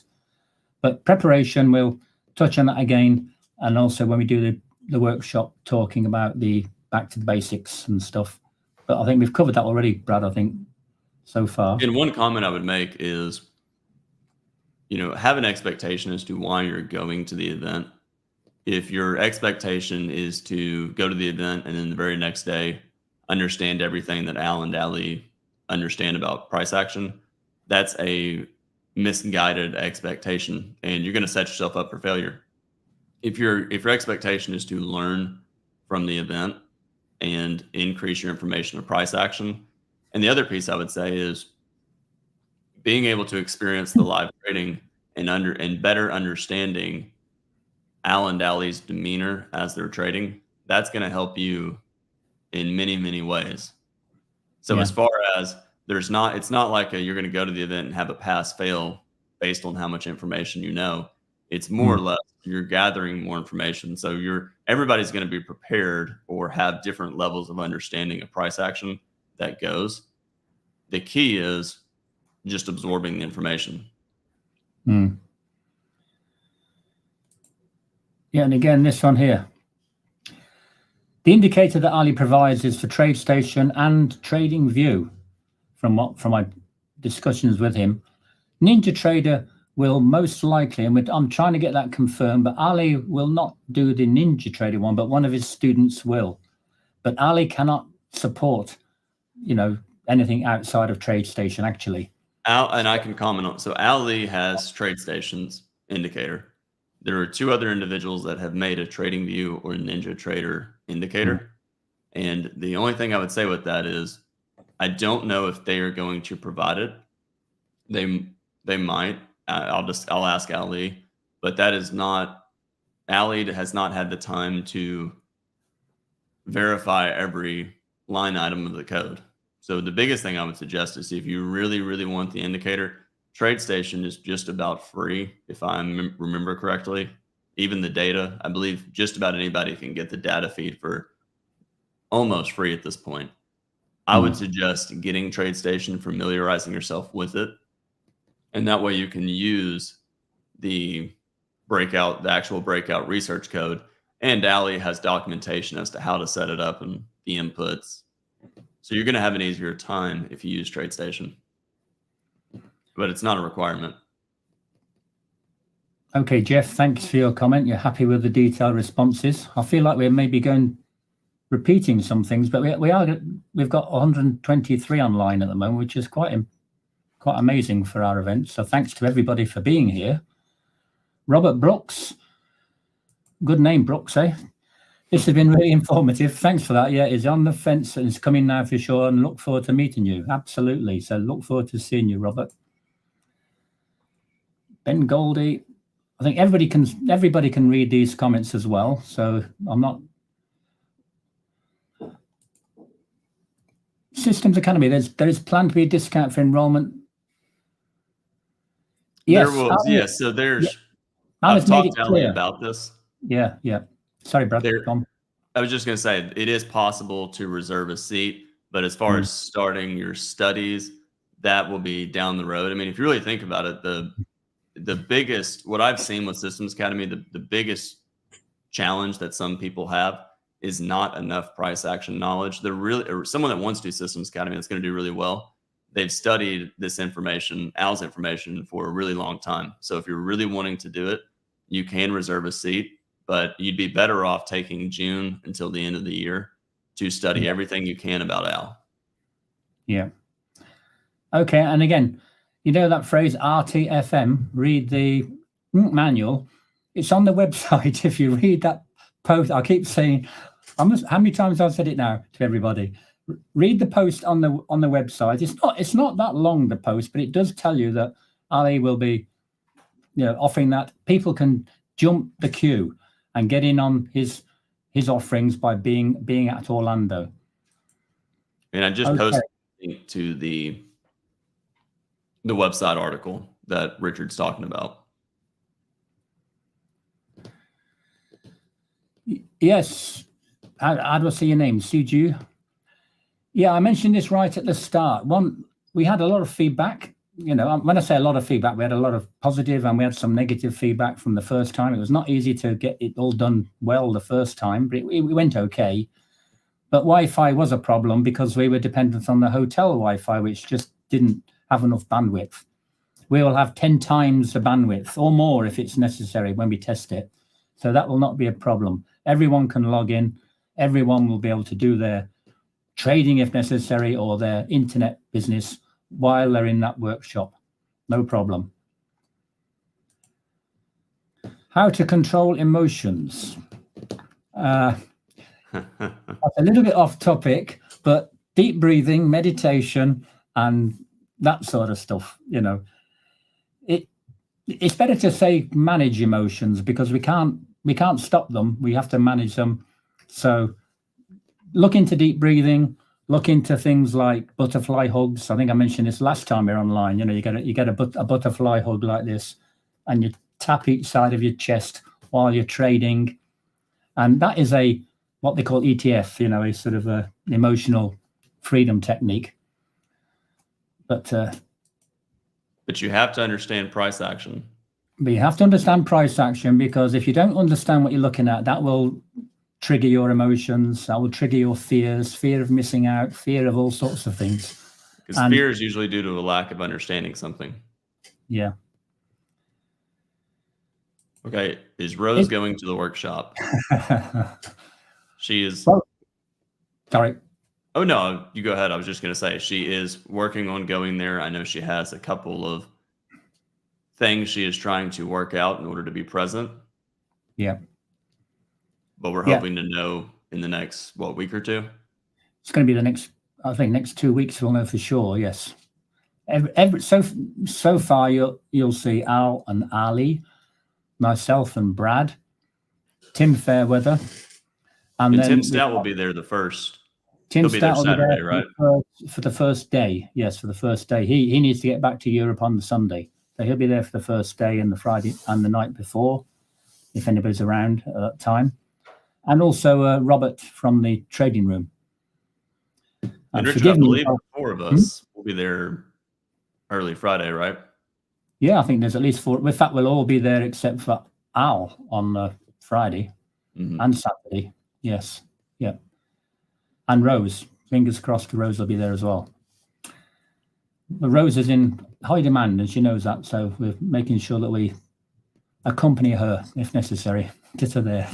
A: But preparation, we'll touch on that again. And also when we do the workshop, talking about the back to the basics and stuff. But I think we've covered that already, Brad, I think, so far.
B: And one comment I would make is, you know, have an expectation as to why you're going to the event. If your expectation is to go to the event and then the very next day understand everything that Al and Ali understand about price action, that's a misguided expectation, and you're going to set yourself up for failure. If your expectation is to learn from the event and increase your information on price action, and the other piece I would say is being able to experience the live trading and better understanding Alan Daly's demeanor as they're trading, that's going to help you in many, many ways. So as far as it's not like you're going to go to the event and have a pass fail based on how much information you know. It's more or less you're gathering more information. So everybody's going to be prepared or have different levels of understanding of price action that goes. The key is just absorbing the information.
A: Yeah, and again, this one here. The indicator that Ali provides is for TradeStation and TradingView. From my discussions with him, NinjaTrader will most likely, and I'm trying to get that confirmed, but Ali will not do the NinjaTrader one, but one of his students will. But Ali cannot support, anything outside of TradeStation, actually.
B: And I can comment on. So Ali has TradeStation's indicator. There are 2 other individuals that have made a TradingView or NinjaTrader indicator. And the only thing I would say with that is, I don't know if they are going to provide it. They might. I'll ask Ali, but that is not. Ali has not had the time to verify every line item of the code. So the biggest thing I would suggest is, if you really, really want the indicator, TradeStation is just about free, if I remember correctly. Even the data, I believe just about anybody can get the data feed for almost free at this point. I would suggest getting TradeStation, familiarizing yourself with it, and that way you can use the actual breakout research code. And Ali has documentation as to how to set it up and the inputs. So you're going to have an easier time if you use TradeStation, but it's not a requirement.
A: Okay, Jeff, thanks for your comment. You're happy with the detailed responses. I feel like we're maybe repeating some things, but we've got 123 online at the moment, which is quite amazing for our event. So thanks to everybody for being here. Robert Brooks, good name, Brooks, eh? This has been really informative. Thanks for that. Yeah, it's on the fence and it's coming now for sure, and look forward to meeting you. Absolutely. So look forward to seeing you, Robert. Ben Goldie, I think everybody can read these comments as well. So I'm not. Systems Academy, there is planned to be a discount for enrollment. Yes,
B: so there's. I've talked to Ali about this.
A: Yeah. Sorry, Brad.
B: I was just going to say, it is possible to reserve a seat, but as far as starting your studies, that will be down the road. I mean, if you really think about it, the biggest, what I've seen with Systems Academy, the biggest challenge that some people have is not enough price action knowledge. They're really, or someone that wants to do Systems Academy that's going to do really well, they've studied this information, Al's information, for a really long time. So if you're really wanting to do it, you can reserve a seat, but you'd be better off taking June until the end of the year to study everything you can about Al.
A: Yeah. Okay. And again, you know that phrase RTFM, read the manual. It's on the website. If you read that post, I keep saying, how many times I've said it now to everybody? Read the post on the website. It's not that long, the post, but it does tell you that Ali will be, offering that. People can jump the queue and get in on his offerings by being at Orlando.
B: And I just posted a link to the website article that Richard's talking about.
A: Yes. How do I see your name? Suju? Yeah, I mentioned this right at the start. We had a lot of feedback. When I say a lot of feedback, we had a lot of positive and we had some negative feedback from the first time. It was not easy to get it all done well the first time, but it went okay. But Wi-Fi was a problem because we were dependent on the hotel Wi-Fi, which just didn't have enough bandwidth. We will have 10 times the bandwidth or more if it's necessary when we test it. So that will not be a problem. Everyone can log in. Everyone will be able to do their trading if necessary or their internet business while they're in that workshop. No problem. How to control emotions. That's a little bit off topic, but deep breathing, meditation, and that sort of stuff, it's better to say manage emotions, because we can't stop them. We have to manage them. So look into deep breathing, look into things like butterfly hugs. I think I mentioned this last time we were online. You get a butterfly hug like this, and you tap each side of your chest while you're trading. And that is what they call ETF, a sort of a emotional freedom technique. But
B: you have to understand price action.
A: But you have to understand price action, because if you don't understand what you're looking at, that will trigger your emotions. That will trigger your fears, fear of missing out, fear of all sorts of things.
B: Because fear is usually due to a lack of understanding something.
A: Yeah.
B: Okay. Is Rose going to the workshop? She is.
A: Sorry.
B: Oh, no, you go ahead. I was just going to say she is working on going there. I know she has a couple of things she is trying to work out in order to be present.
A: Yeah.
B: But we're hoping to know in the next, week or two?
A: It's going to be next 2 weeks we'll know for sure, yes. So far you'll see Al and Ali, myself and Brad, Tim Fairweather.
B: And Tim Stout will be there the first.
A: Tim
B: Stout will be there Saturday, right?
A: For the first day. Yes, for the first day. He needs to get back to Europe on the Sunday. So he'll be there for the first day and the Friday and the night before, if anybody's around at that time. And also Robert from the trading room.
B: And Richard, I believe the four of us will be there early Friday, right?
A: Yeah, I think there's at least four. In fact, we'll all be there except for Al on Friday and Saturday. Yes. Yeah. And Rose. Fingers crossed Rose will be there as well. But Rose is in high demand, and she knows that. So we're making sure that we accompany her if necessary. Get her there.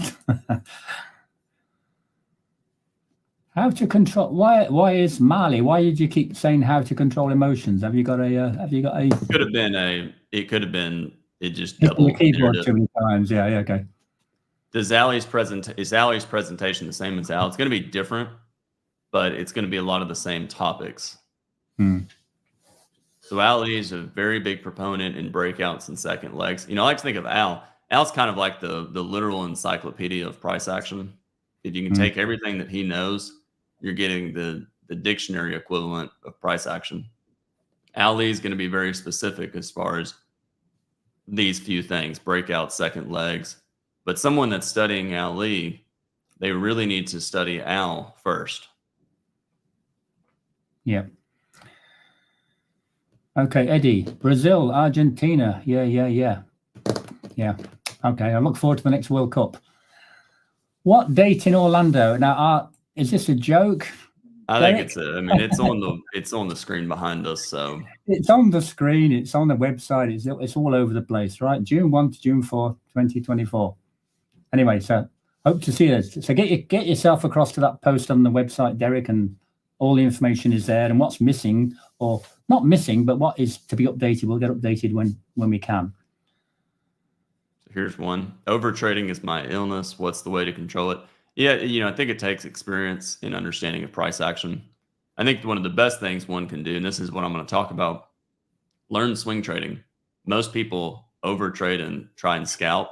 A: How to control? Why is Marley? Why did you keep saying how to control emotions? Have you got a? It
B: could have been a. It could have been. It just
A: double the keyboard too many times. Yeah. Okay.
B: Is Ali's presentation the same as Al? It's going to be different, but it's going to be a lot of the same topics. So Ali is a very big proponent in breakouts and second legs. I like to think of Al. Al's kind of like the literal encyclopedia of price action. If you can take everything that he knows, you're getting the dictionary equivalent of price action. Ali is going to be very specific as far as these few things, breakouts, second legs. But someone that's studying Ali, they really need to study Al first.
A: Yeah. Okay, Eddie, Brazil, Argentina. Yeah. Okay, I look forward to the next World Cup. What date in Orlando? Now, is this a joke?
B: I think it's it's on the screen behind us. So
A: it's on the screen. It's on the website. It's all over the place, right? June 1 to June 4, 2024. Anyway, so hope to see you. So get yourself across to that post on the website, Derek, and all the information is there. And what's missing, or not missing, but what is to be updated, we'll get updated when we can.
B: Here's one. Overtrading is my illness. What's the way to control it? Yeah, I think it takes experience in understanding of price action. I think one of the best things one can do, and this is what I'm going to talk about, learn swing trading. Most people overtrade and try and scalp,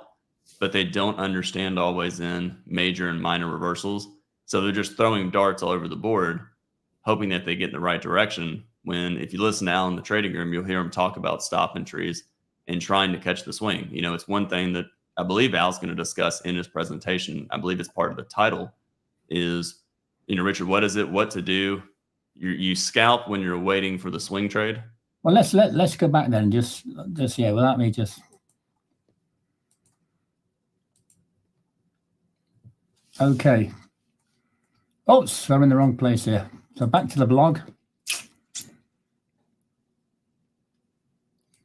B: but they don't understand always in major and minor reversals. So they're just throwing darts all over the board, hoping that they get in the right direction. When if you listen to Al in the trading room, you'll hear him talk about stop entries and trying to catch the swing. It's one thing that I believe Al's going to discuss in his presentation. I believe it's part of the title is, Richard, what is it? What to do? You scalp when you're waiting for the swing trade.
A: Well, let's go back then. Just without me just. Okay. Oops, we're in the wrong place here. So back to the blog.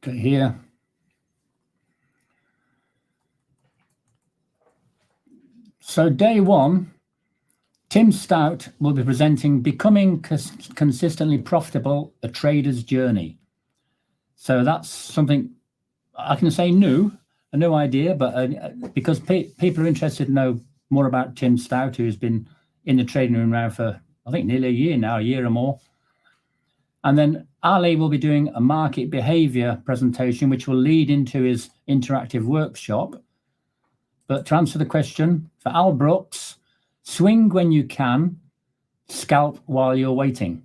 A: Okay, here. So day one, Tim Stout will be presenting Becoming Consistently Profitable, A Trader's Journey. So that's something I can say new, a new idea, but because people are interested to know more about Tim Stout, who's been in the trading room now for, I think, nearly a year now, a year or more. And then Ali will be doing a market behavior presentation, which will lead into his interactive workshop. But to answer the question, for Al Brooks, swing when you can, scalp while you're waiting.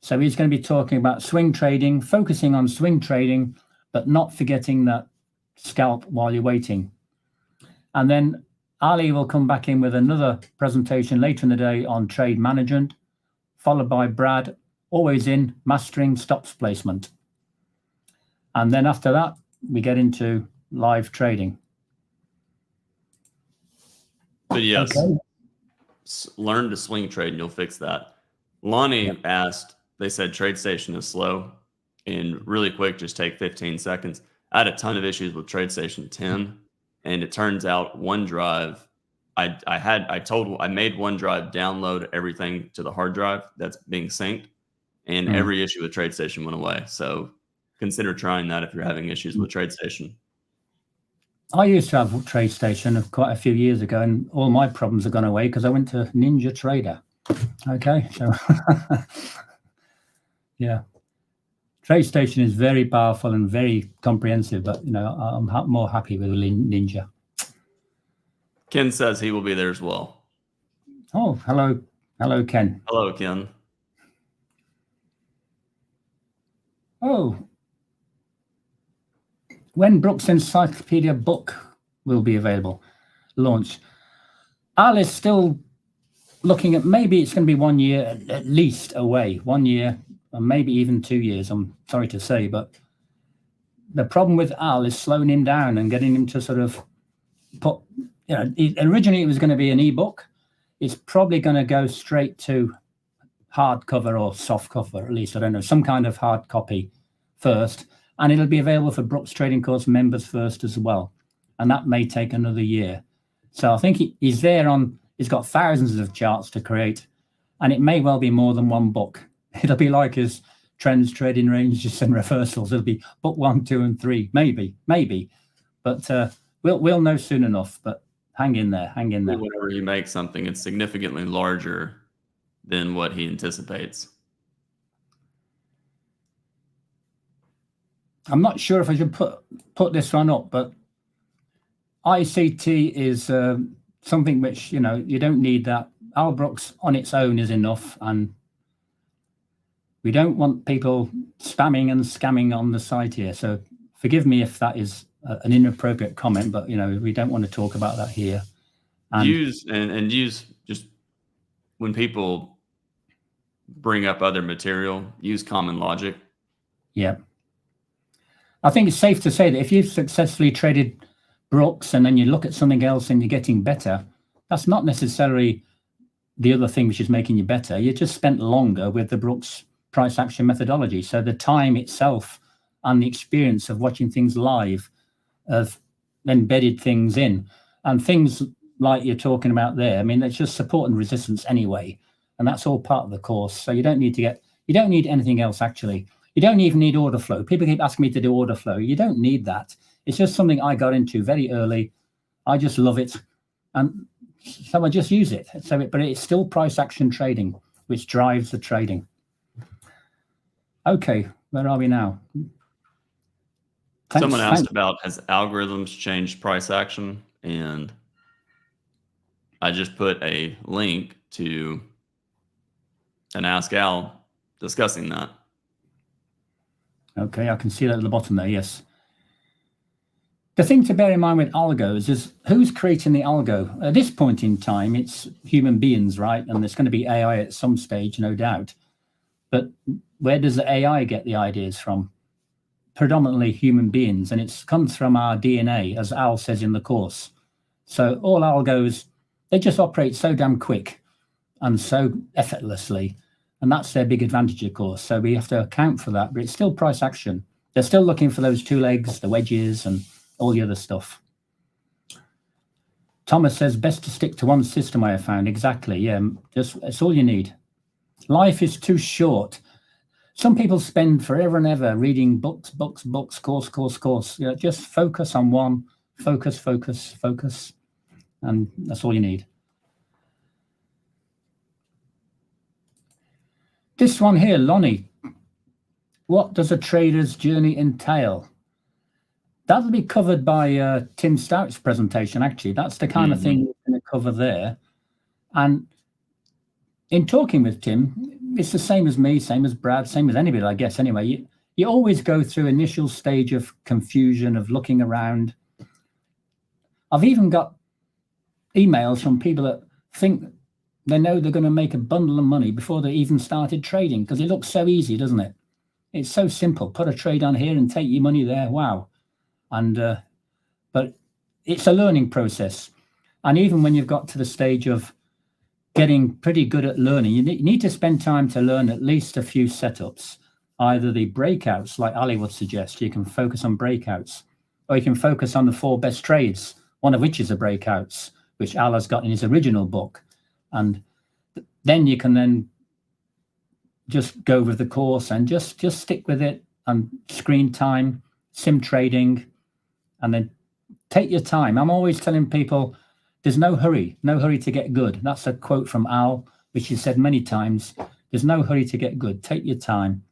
A: So he's going to be talking about swing trading, focusing on swing trading, but not forgetting that scalp while you're waiting. And then Ali will come back in with another presentation later in the day on trade management, followed by Brad, always in mastering stops placement. And then after that, we get into live trading.
B: But yes,
A: Okay.
B: learn to swing trade and you'll fix that. Lonnie asked, they said TradeStation is slow and really quick, just take 15 seconds. I had a ton of issues with TradeStation 10, and it turns out OneDrive, I made OneDrive download everything to the hard drive that's being synced, and every issue with TradeStation went away. So consider trying that if you're having issues with TradeStation.
A: I used to have TradeStation quite a few years ago, and all my problems have gone away because I went to Ninja Trader. Okay, so yeah, TradeStation is very powerful and very comprehensive, but I'm more happy with Ninja.
B: Ken says he will be there as well.
A: Oh, hello, Ken.
B: Hello, Ken.
A: Oh, when Brooks Encyclopedia book will be available, launch. Al is still looking at, maybe it's going to be 1 year at least away, 1 year, or maybe even 2 years, I'm sorry to say, but the problem with Al is slowing him down and getting him to sort of put, originally it was going to be an ebook. It's probably going to go straight to hardcover or soft cover, at least, I don't know, some kind of hard copy first. And it'll be available for Brooks Trading Course members first as well. And that may take another year. So I think he's there he's got thousands of charts to create, and it may well be more than one book. It'll be like his trends, trading ranges, and reversals. It'll be book 1, 2, and 3, maybe. But we'll know soon enough, but hang in there.
B: Whenever you make something, it's significantly larger than what he anticipates.
A: I'm not sure if I should put this one up, but ICT is something which, you don't need that. Al Brooks on its own is enough, and we don't want people spamming and scamming on the site here. So forgive me if that is an inappropriate comment, but, we don't want to talk about that here. And
B: use just when people bring up other material, use common logic.
A: Yeah. I think it's safe to say that if you've successfully traded Brooks and then you look at something else and you're getting better, that's not necessarily the other thing which is making you better. You just spent longer with the Brooks price action methodology. So the time itself and the experience of watching things live have embedded things in. And things like you're talking about there, I mean, it's just support and resistance anyway. And that's all part of the course. So you don't need anything else, actually. You don't even need order flow. People keep asking me to do order flow. You don't need that. It's just something I got into very early. I just love it. And so I just use it. But it's still price action trading, which drives the trading. Okay, where are we now?
B: Someone asked about, has algorithms changed price action? And I just put a link to an Ask Al discussing that.
A: Okay, I can see that at the bottom there, yes. The thing to bear in mind with algos is who's creating the algo? At this point in time, it's human beings, right? And there's going to be AI at some stage, no doubt. But where does the AI get the ideas from? Predominantly human beings, and it comes from our DNA, as Al says in the course. So all algos, they just operate so damn quick and so effortlessly. And that's their big advantage, of course. So we have to account for that, but it's still price action. They're still looking for those two legs, the wedges, and all the other stuff. Thomas says, best to stick to one system, I have found. Exactly, yeah, it's all you need. Life is too short. Some people spend forever and ever reading books, course. Just focus on one, focus. And that's all you need. This one here, Lonnie, what does a trader's journey entail? That'll be covered by Tim Stout's presentation, actually. That's the kind of thing we're going to cover there. And in talking with Tim, it's the same as me, same as Brad, same as anybody, I guess, anyway. You always go through initial stage of confusion, of looking around. I've even got emails from people that think they know they're going to make a bundle of money before they even started trading, because it looks so easy, doesn't it? It's so simple. Put a trade on here and take your money there. Wow. And but it's a learning process. And even when you've got to the stage of getting pretty good at learning, you need to spend time to learn at least a few setups. Either the breakouts, like Ali would suggest, you can focus on breakouts, or you can focus on the 4 best trades, one of which is the breakouts, which Al has got in his original book. And then you can then just go with the course and just stick with it, and screen time, sim trading, and then take your time. I'm always telling people there's no hurry to get good. That's a quote from Al, which he said many times. There's no hurry to get good. Take your time.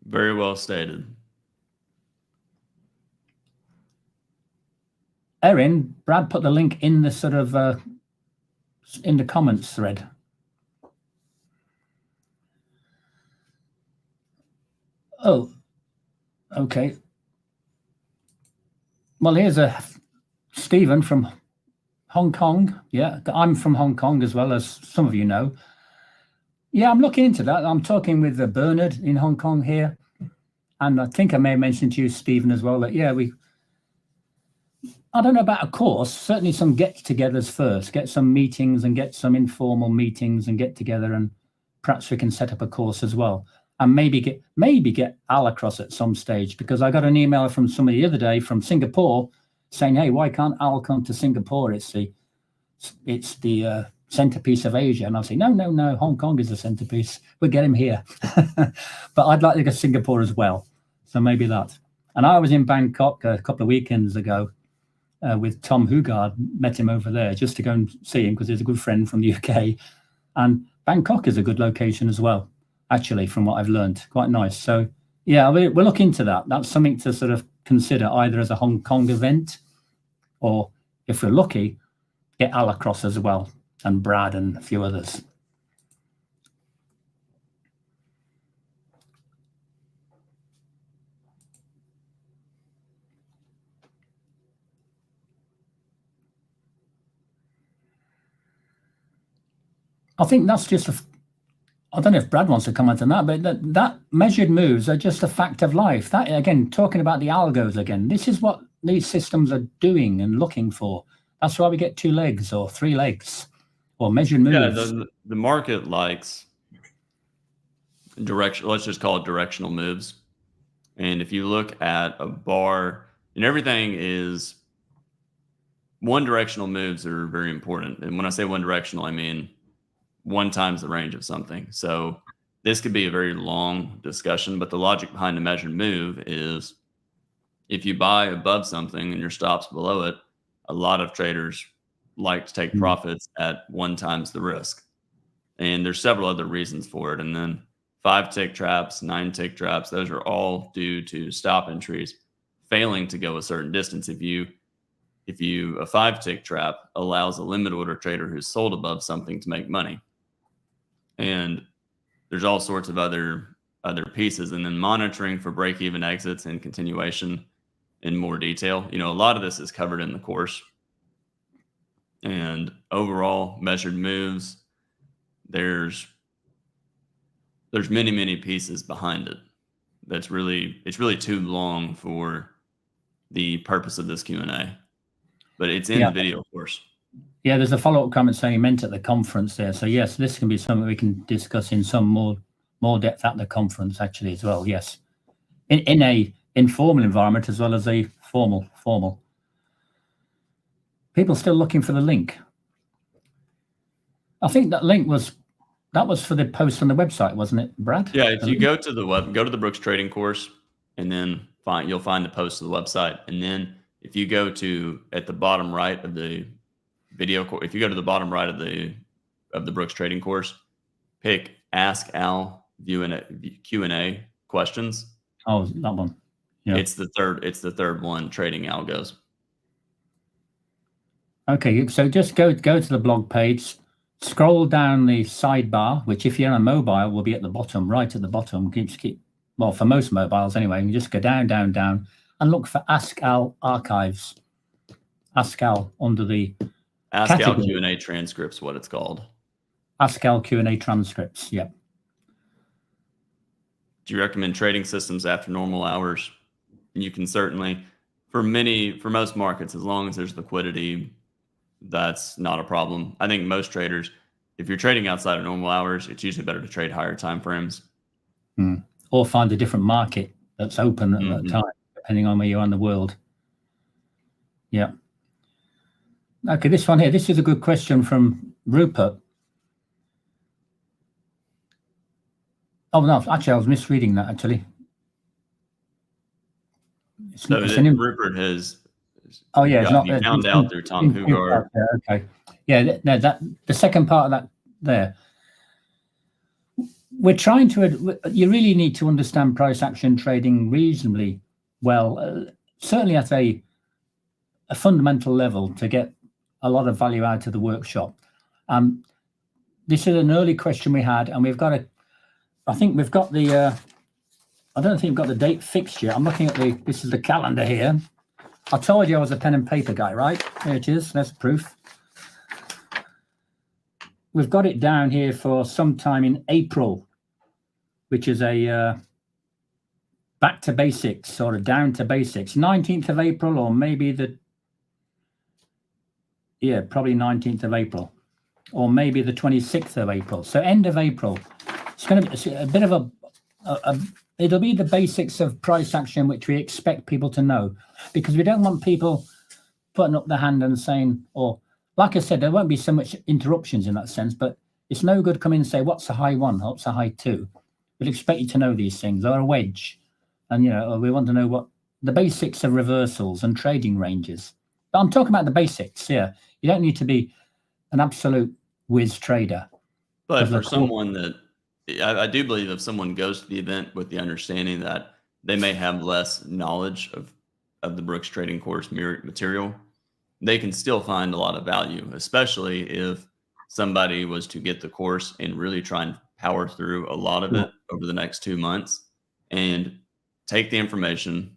B: Very well stated.
A: Erin, Brad put the link in the sort of in the comments thread. Oh, okay. Well, here's a Stephen from Hong Kong. Yeah, I'm from Hong Kong as well, as some of you know. Yeah, I'm looking into that. I'm talking with Bernard in Hong Kong here. And I think I may have mentioned to you, Stephen, as well, that, yeah, I don't know about a course, certainly some get-togethers first, get some meetings and get some informal meetings and get together, and perhaps we can set up a course as well. And maybe get Al across at some stage, because I got an email from somebody the other day from Singapore saying, hey, why can't Al come to Singapore? It's the centerpiece of Asia. And I'll say, no, Hong Kong is the centerpiece. We'll get him here. But I'd like to go to Singapore as well. So maybe that. And I was in Bangkok a couple of weekends ago with Tom Hugard, met him over there just to go and see him because he's a good friend from the UK. And Bangkok is a good location as well, actually, from what I've learned. Quite nice. So, yeah, we'll look into that. That's something to sort of consider, either as a Hong Kong event, or if we're lucky, get Al across as well, and Brad and a few others. I think that's just I don't know if Brad wants to comment on that, but that measured moves are just a fact of life. That, again, talking about the algos again, this is what these systems are doing and looking for. That's why we get 2 legs or 3 legs or measured moves.
B: Yeah, the market likes let's just call it directional moves. And if you look at a bar, and everything is one directional moves are very important. And when I say one directional, I mean 1 times the range of something. So this could be a very long discussion, but the logic behind the measured move is if you buy above something and your stop's below it, a lot of traders like to take profits at 1 times the risk. And there's several other reasons for it. And then 5 tick traps, 9 tick traps, those are all due to stop entries failing to go a certain distance. If a 5 tick trap allows a limit order trader who's sold above something to make money. And there's all sorts of other pieces. And then monitoring for break-even exits and continuation in more detail. A lot of this is covered in the course. And overall measured moves, there's many, many pieces behind it. It's really too long for the purpose of this Q&A, but it's in the video course.
A: Yeah, there's a follow-up comment saying he meant at the conference there. So yes, this can be something we can discuss in some more depth at the conference actually as well. Yes, in a informal environment as well as a formal. People still looking for the link. I think that link was for the post on the website, wasn't it, Brad?
B: Yeah, if you go to the Brooks Trading course, and then you'll find the post to the website, and then if you go to at the bottom right of the video, if you go to the bottom right of the Brooks Trading course, pick Ask Al Q&A questions.
A: Oh, that one. Yeah.
B: It's the third one, Trading Algos.
A: Okay, so just go to the blog page, scroll down the sidebar, which if you're on a mobile will be at the bottom, right at the bottom. Well, for most mobiles anyway, you just go down, down, down, and look for Ask Al Archives. Ask Al under the
B: Ask
A: category.
B: Al Q&A transcripts, what it's called.
A: Ask Al Q&A transcripts. Yep.
B: Do you recommend trading systems after normal hours? You can certainly, for most markets, as long as there's liquidity, that's not a problem. I think most traders, if you're trading outside of normal hours, it's usually better to trade higher time frames.
A: Or find a different market that's open at that time, depending on where you are in the world. Yeah. Okay, this one here. This is a good question from Rupert. Oh, no, actually, I was misreading that, actually.
B: Rupert has...
A: Oh, yeah, it's not...
B: He found out through Tom Hugard.
A: Okay. Yeah, no, the second part of that there. We're trying to... You really need to understand price action trading reasonably well, certainly at a fundamental level to get a lot of value out of the workshop. This is an early question we had, and we've got a... I think we've got the... I don't think we've got the date fixed yet. I'm looking at this is the calendar here. I told you I was a pen and paper guy, right? Here it is. That's proof. We've got it down here for sometime in April, which is a back to basics or a down to basics. 19th of April, or maybe probably 19th of April, or maybe the 26th of April. So end of April. It's going to be a bit of it'll be the basics of price action, which we expect people to know, because we don't want people putting up their hand and saying, or like I said, there won't be so much interruptions in that sense, but it's no good coming and say, what's a high one? What's a high two? We'd expect you to know these things, or a wedge. And, we want to know what the basics of reversals and trading ranges. But I'm talking about the basics. Yeah. You don't need to be an absolute whiz trader.
B: But for someone that, I do believe if someone goes to the event with the understanding that they may have less knowledge of the Brooks Trading Course material, they can still find a lot of value, especially if somebody was to get the course and really try and power through a lot of it over the next 2 months and take the information,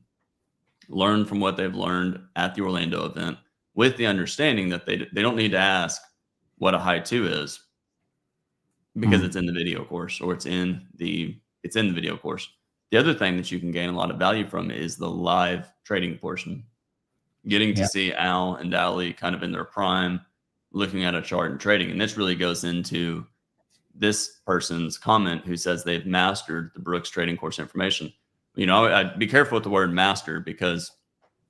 B: learn from what they've learned at the Orlando event with the understanding that they don't need to ask what a high two is, because it's in the video course, or it's in the video course. The other thing that you can gain a lot of value from is the live trading portion. Getting to see Al and Ali kind of in their prime, looking at a chart and trading. And this really goes into this person's comment who says they've mastered the Brooks Trading Course information. I'd be careful with the word master, because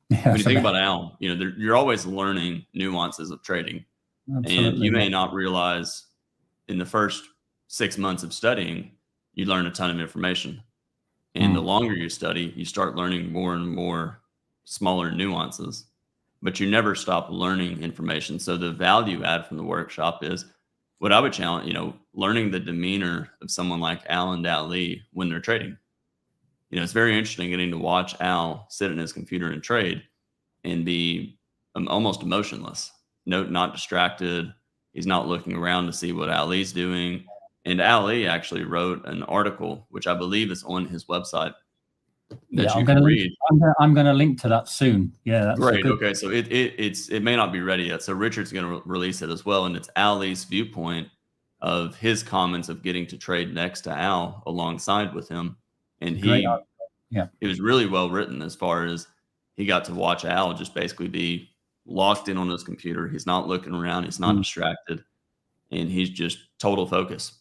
B: when you think about Al, you're always learning nuances of trading. Absolutely. And you may not realize in the first 6 months of studying, you learn a ton of information. And the longer you study, you start learning more and more smaller nuances, but you never stop learning information. So the value add from the workshop is what I would challenge, learning the demeanor of someone like Al and Ali when they're trading. It's very interesting getting to watch Al sit in his computer and trade and be almost emotionless, not distracted. He's not looking around to see what Ali's doing. And Ali actually wrote an article, which I believe is on his website, that you can read.
A: I'm going to link to that soon. Yeah, that's
B: great. Okay, so it may not be ready yet. So Richard's going to release it as well, and it's Ali's viewpoint of his comments of getting to trade next to Al alongside with him, and it was really well written as far as he got to watch Al just basically be locked in on his computer. He's not looking around. He's not distracted, and he's just total focus.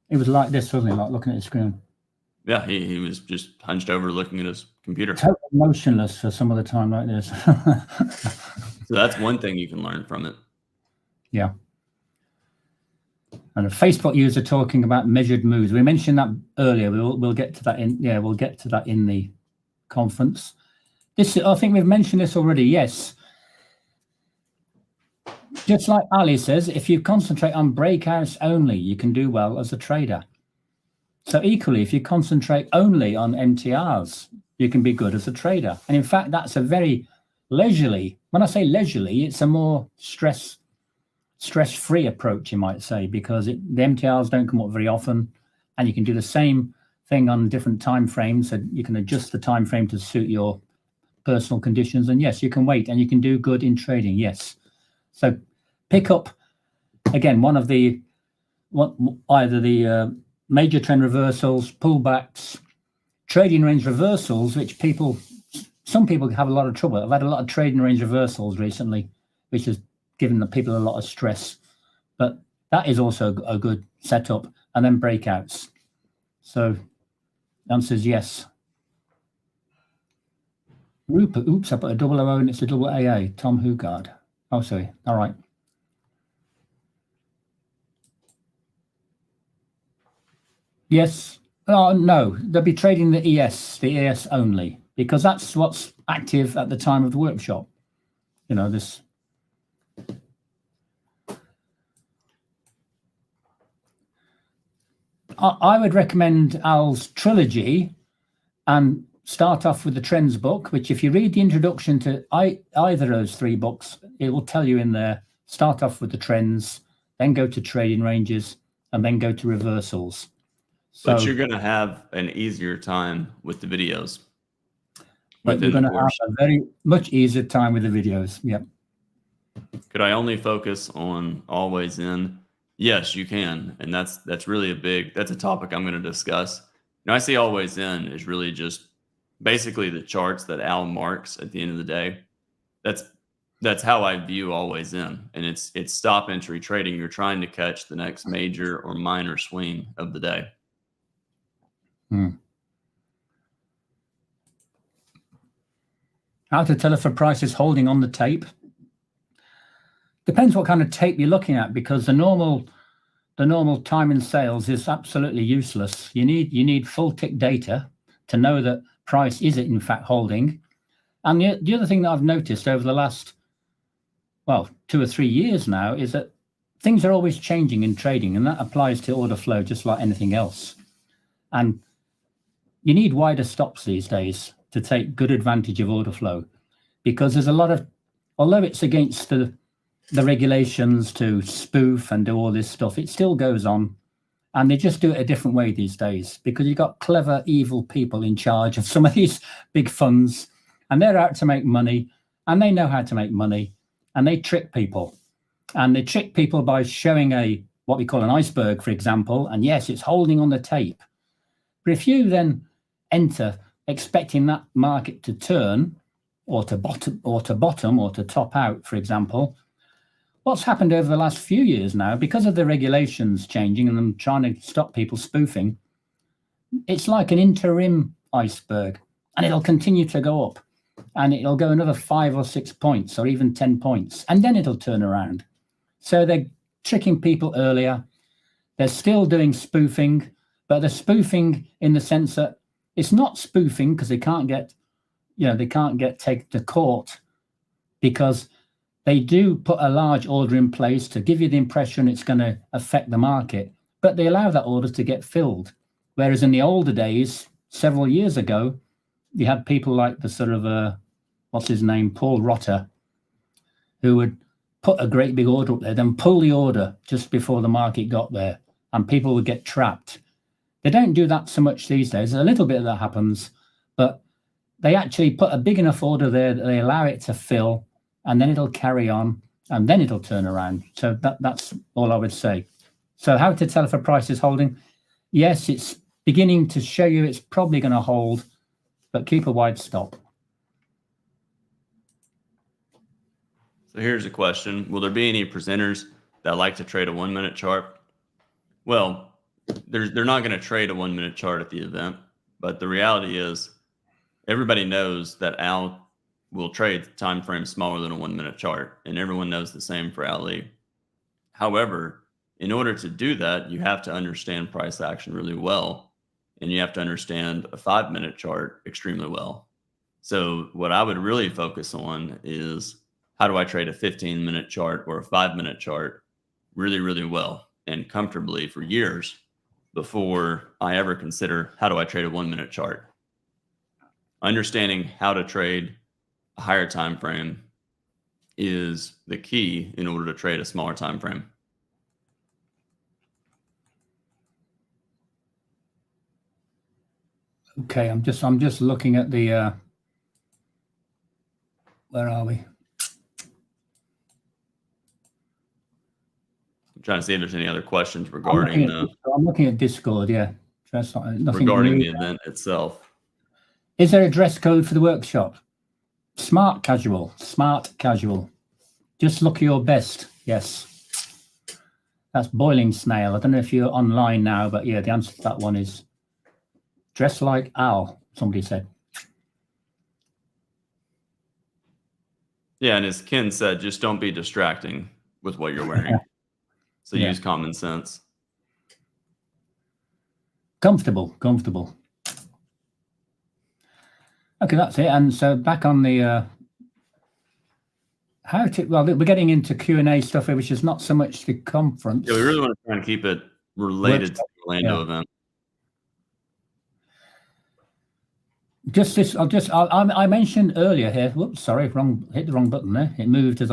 A: It was like this, wasn't it? Like looking at the screen.
B: Yeah, he was just hunched over looking at his computer.
A: Totally motionless for some of the time like this.
B: So that's one thing you can learn from it. Yeah.
A: And a Facebook user talking about measured moves. We mentioned that earlier. We'll get to that we'll get to that in the conference. I think we've mentioned this already. Yes. just like Ali says, if you concentrate on breakouts only, you can do well as a trader. So equally, if you concentrate only on MTRs, you can be good as a trader. And in fact, that's a very leisurely, when I say leisurely, it's a more stress-free approach, you might say, because the MTRs don't come up very often, and you can do the same thing on different time frames. So you can adjust the time frame to suit your personal conditions. And yes, you can wait and you can do good in trading. Yes. So pick up again either the major trend reversals, pullbacks, trading range reversals, which some people have a lot of trouble. I've had a lot of trading range reversals recently, which has given the people a lot of stress. But that is also a good setup. And then breakouts. So the answer is yes. Rupert, oops, I put a double O and it's a double AA. Tom Hugard. Oh, sorry. All right. Yes. Oh, no. They'll be trading the ES only, because that's what's active at the time of the workshop. You know, this. I would recommend Al's trilogy and start off with the Trends book, which if you read the introduction to either of those 3 books, it will tell you in there, start off with the trends, then go to trading ranges, and then go to reversals. So,
B: but you're going to have an easier time with the videos.
A: But you're going to have a very much easier time with the videos. Yep.
B: Could I only focus on always in? Yes, you can. And that's really that's a topic I'm going to discuss. Now, I see always in is really just basically the charts that Al marks at the end of the day. That's how I view always in. And it's stop entry trading. You're trying to catch the next major or minor swing of the day.
A: How to tell if a price is holding on the tape? Depends what kind of tape you're looking at, because the normal time in sales is absolutely useless. You need full tick data to know that price is in fact holding. And the other thing that I've noticed over the last 2 or 3 years now is that things are always changing in trading, and that applies to order flow just like anything else. And you need wider stops these days to take good advantage of order flow, because there's a lot of, although it's against the regulations to spoof and do all this stuff, it still goes on, and they just do it a different way these days, because you've got clever, evil people in charge of some of these big funds, and they're out to make money, and they know how to make money, and they trick people. And they trick people by showing what we call an iceberg, for example, and yes, it's holding on the tape. But if you then enter expecting that market to turn or to bottom or to top out, for example, what's happened over the last few years now, because of the regulations changing and them trying to stop people spoofing, it's like an interim iceberg, and it'll continue to go up, and it'll go another 5 or 6 points or even 10 points, and then it'll turn around. So they're tricking people earlier. They're still doing spoofing, but they're spoofing in the sense that it's not spoofing because they can't get taken to court, because they do put a large order in place to give you the impression it's going to affect the market, but they allow that order to get filled. Whereas in the older days, several years ago, you had people like the sort of, what's his name, Paul Rotter, who would put a great big order up there, then pull the order just before the market got there, and people would get trapped. They don't do that so much these days. A little bit of that happens, but they actually put a big enough order there that they allow it to fill, and then it'll carry on, and then it'll turn around. So that's all I would say. So how to tell if a price is holding? Yes, it's beginning to show you it's probably going to hold, but keep a wide stop.
B: So here's a question. Will there be any presenters that like to trade a 1-minute chart? Well, they're not going to trade a 1-minute chart at the event, but the reality is everybody knows that Al will trade time frames smaller than a 1-minute chart, and everyone knows the same for Ali. However, in order to do that, you have to understand price action really well, and you have to understand a 5-minute chart extremely well. So what I would really focus on is how do I trade a 15-minute chart or a 5-minute chart really, really well and comfortably for years before I ever consider how do I trade a 1-minute chart. Understanding how to trade a higher time frame is the key in order to trade a smaller time frame.
A: Okay, I'm just looking at the where are we?
B: I'm trying to see if there's any other questions regarding
A: I'm looking at Discord, yeah. Nothing
B: regarding
A: new.
B: the event itself.
A: Is there a dress code for the workshop? Smart casual. Just look your best. Yes. That's Boiling Snail. I don't know if you're online now, but yeah, the answer to that one is dress like Al, somebody said.
B: Yeah, and as Ken said, just don't be distracting with what you're wearing. So use common sense.
A: Comfortable. Okay, that's it. And so back on the we're getting into Q&A stuff here, which is not so much the conference.
B: Yeah, we really want to try and keep it related to the Orlando event.
A: Just this, I mentioned earlier here. Whoops, sorry, hit the wrong button there. It moved as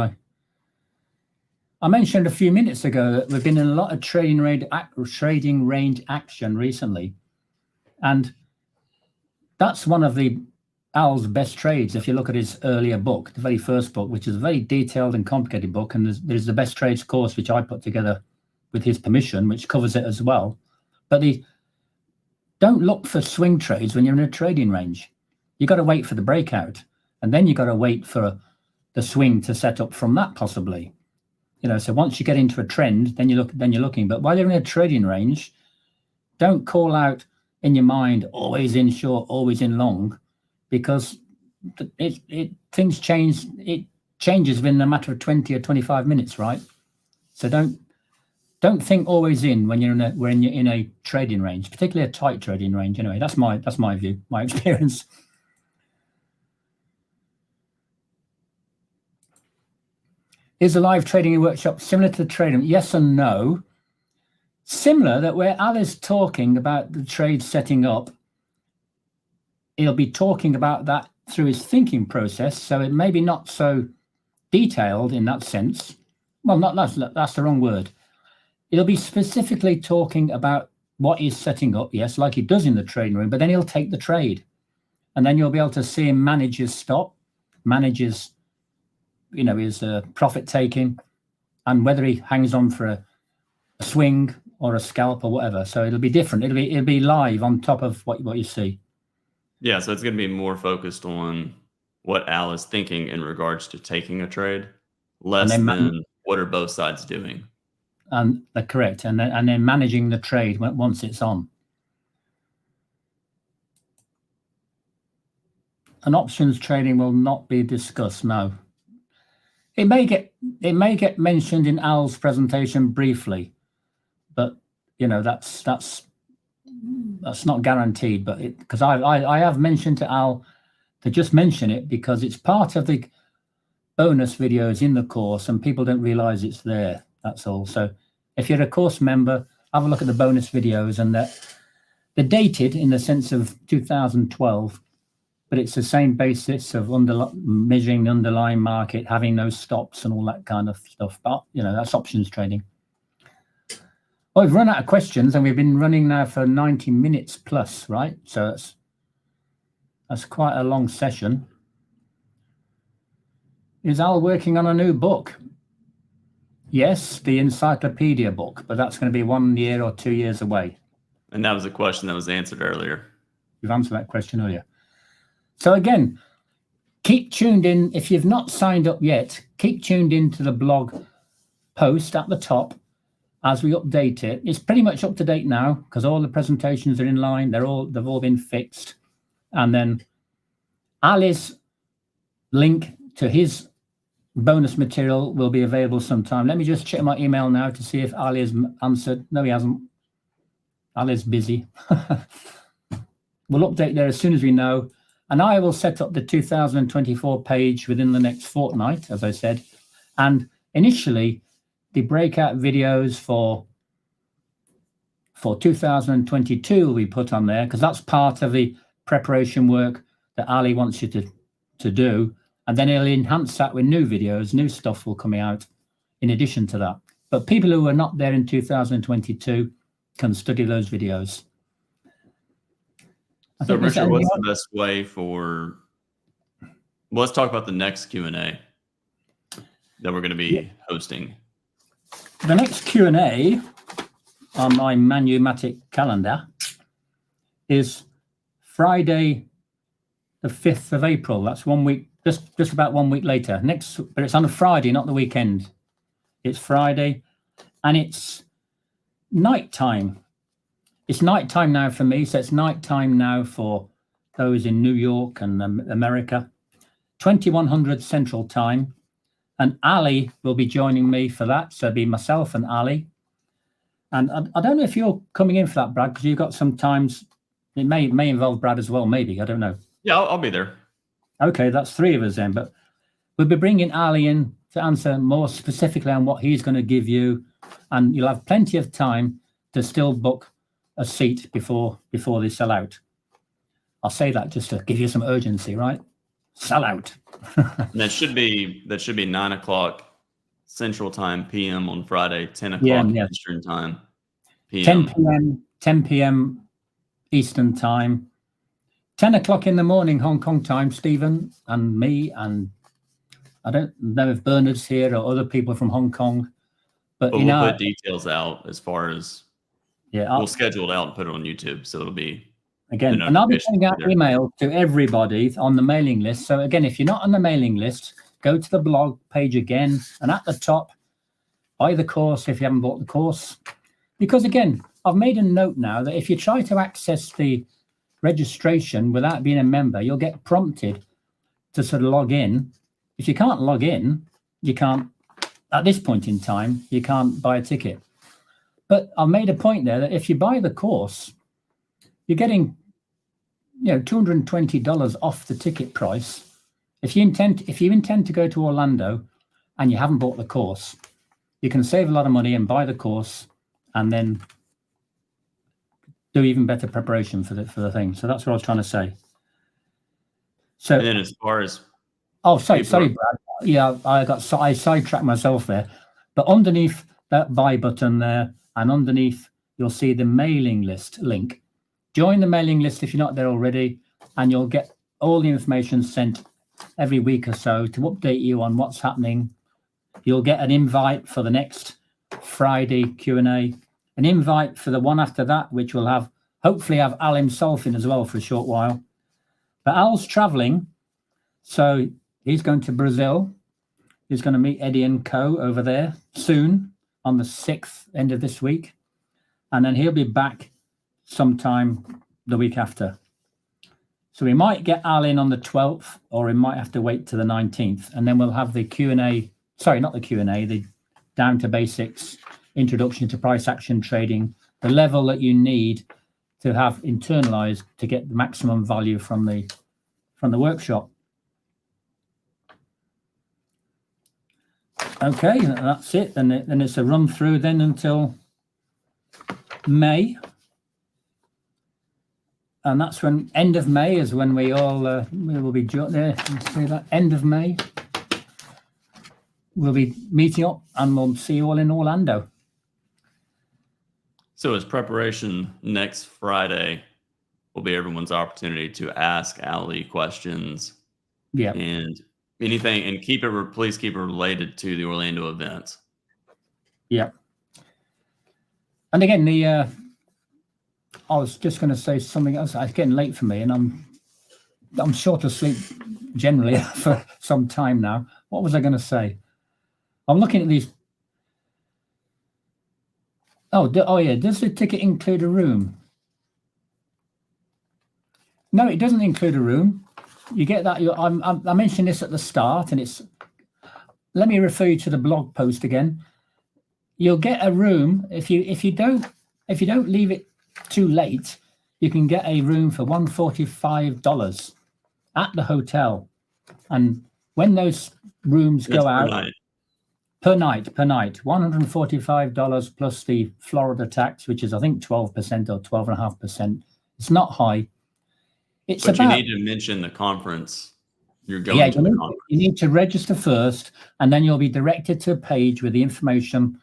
A: I mentioned a few minutes ago that we've been in a lot of trading range action recently, and that's one of Al's best trades. If you look at his earlier book, the very first book, which is a very detailed and complicated book, and there's the best trades course which I put together with his permission, which covers it as well. But don't look for swing trades when you're in a trading range. You got to wait for the breakout, and then you got to wait for the swing to set up from that, possibly. So once you get into a trend, then you're looking. But while you're in a trading range, don't call out in your mind always in short, always in long, because things change. It changes within a matter of 20 or 25 minutes, right? So don't think always in when you're in a trading range, particularly a tight trading range. Anyway, that's my view, my experience. Is a live trading workshop similar to the trading? Yes and no. Similar that where Al is talking about the trade setting up, he'll be talking about that through his thinking process. So it may be not so detailed in that sense. Well, that's the wrong word. He'll be specifically talking about what he's setting up, yes, like he does in the trading room, but then he'll take the trade. And then you'll be able to see him manage his stop, manage his profit taking, and whether he hangs on for a swing or a scalp or whatever. So it'll be different. It'll be live on top of what you see.
B: Yeah, so it's going to be more focused on what Al is thinking in regards to taking a trade, less than what are both sides doing. And
A: correct, and then managing the trade once it's on. And options trading will not be discussed. No, it may get mentioned in Al's presentation briefly, but that's not guaranteed. But because I have mentioned to Al to just mention it because it's part of the bonus videos in the course, and people don't realize it's there. That's all. So if you're a course member, have a look at the bonus videos, and they're dated in the sense of 2012, but it's the same basis of measuring the underlying market, having those stops and all that kind of stuff. But that's options trading. Well, we've run out of questions, and we've been running now for 90 minutes plus, right? So that's quite a long session. Is Al working on a new book? Yes, the encyclopedia book, but that's going to be 1 year or 2 years away.
B: And that was a question that was answered earlier.
A: You've answered that question earlier. So again, keep tuned in. If you've not signed up yet, keep tuned into the blog post at the top as we update it. It's pretty much up to date now because all the presentations are in line. They've all been fixed. And then Ali's link to his bonus material will be available sometime. Let me just check my email now to see if Ali has answered. No, he hasn't. Ali's busy. We'll update there as soon as we know. And I will set up the 2024 page within the next fortnight, as I said. And initially, the breakout videos for 2022 we put on there, because that's part of the preparation work that Ali wants you to do. And then he'll enhance that with new videos, new stuff will come out in addition to that. But people who are not there in 2022 can study those videos.
B: So Richard, what's the best way for, well, let's talk about the next Q&A that we're going to be hosting.
A: The next Q&A on my Manumatic calendar is Friday, the 5th of April. That's 1 week, just about 1 week later. But it's on a Friday, not the weekend. It's Friday, and it's nighttime. It's nighttime now for me, so it's nighttime now for those in New York and America. 2100 Central Time, and Ali will be joining me for that. So it'll be myself and Ali. And I don't know if you're coming in for that, Brad, because you've got some times. It may involve Brad as well, maybe. I don't know.
B: Yeah, I'll be there.
A: Okay, that's 3 of us then. But we'll be bringing Ali in to answer more specifically on what he's going to give you, and you'll have plenty of time to still book a seat before they sell out. I'll say that just to give you some urgency, right? Sell out.
B: And that should be 9 o'clock Central Time PM on Friday, 10 o'clock Eastern Time PM.
A: 10 p.m. Eastern Time. 10 o'clock in the morning Hong Kong time, Stephen and me, and I don't know if Bernard's here or other people from Hong Kong. But
B: we'll put details out as far as
A: we'll
B: schedule it out and put it on YouTube, so it'll be
A: again. And I'll be sending out email to everybody on the mailing list. So again, if you're not on the mailing list, go to the blog page again, and at the top, buy the course if you haven't bought the course. Because again, I've made a note now that if you try to access the registration without being a member, you'll get prompted to sort of log in. If you can't log in, you can't, at this point in time, you can't buy a ticket. But I've made a point there that if you buy the course, you're getting, $220 off the ticket price. If you intend to go to Orlando and you haven't bought the course, you can save a lot of money and buy the course and then do even better preparation for the thing. So that's what I was trying to say. So
B: and then as far as
A: sorry, Brad. Yeah, I sidetracked myself there. But underneath that buy button there, and underneath you'll see the mailing list link. Join the mailing list if you're not there already, and you'll get all the information sent every week or so to update you on what's happening. You'll get an invite for the next Friday Q&A, an invite for the one after that, which will hopefully have Al himself in as well for a short while. But Al's traveling, so he's going to Brazil. He's going to meet Eddie and Co over there soon on the 6th, end of this week. And then he'll be back sometime the week after. So we might get Al in on the 12th, or we might have to wait to the 19th. And then we'll have the Q&A, sorry, not the Q&A, the Down to Basics, Introduction to Price Action Trading, the level that you need to have internalized to get the maximum value from the workshop. Okay, that's it. Then it's a run through then until May. And that's when, end of May is when we all, we will be there. See that? End of May. We'll be meeting up and we'll see you all in Orlando.
B: So as preparation, next Friday will be everyone's opportunity to ask Ali questions.
A: Yeah.
B: And anything, and please keep it related to the Orlando events.
A: Yeah. And again, I was just going to say something else. It's getting late for me, and I'm short of sleep generally for some time now. What was I going to say? I'm looking at these. Oh yeah. Does the ticket include a room? No, it doesn't include a room. You get that. I mentioned this at the start, and it's. Let me refer you to the blog post again. You'll get a room if you don't leave it too late. You can get a room for $145 at the hotel. And when those rooms
B: That's
A: go
B: per
A: out
B: night.
A: per night, $145 plus the Florida tax, which is I think 12% or 12.5%. It's not high. It's
B: But
A: about,
B: you need to mention the conference. You're going
A: yeah,
B: to the conference.
A: you need to register first, and then you'll be directed to a page with the information,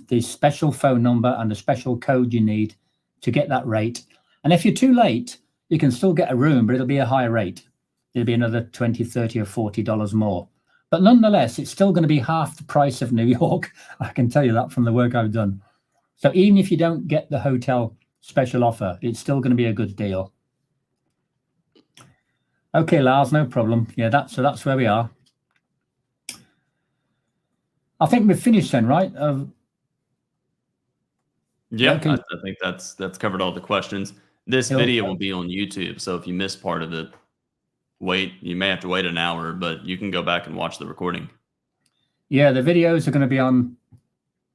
A: the special phone number and the special code you need to get that rate. And if you're too late, you can still get a room, but it'll be a higher rate. It'll be another $20, $30, or $40 more. But nonetheless, it's still going to be half the price of New York. I can tell you that from the work I've done. So even if you don't get the hotel special offer, it's still going to be a good deal. Okay, Lars, no problem. Yeah, that's where we are. I think we've finished then, right?
B: Yeah,
A: okay.
B: I think that's covered all the questions. This video will be on YouTube, so if you miss part of it, you may have to wait an hour, but you can go back and watch the recording.
A: Yeah, the videos are going to be on,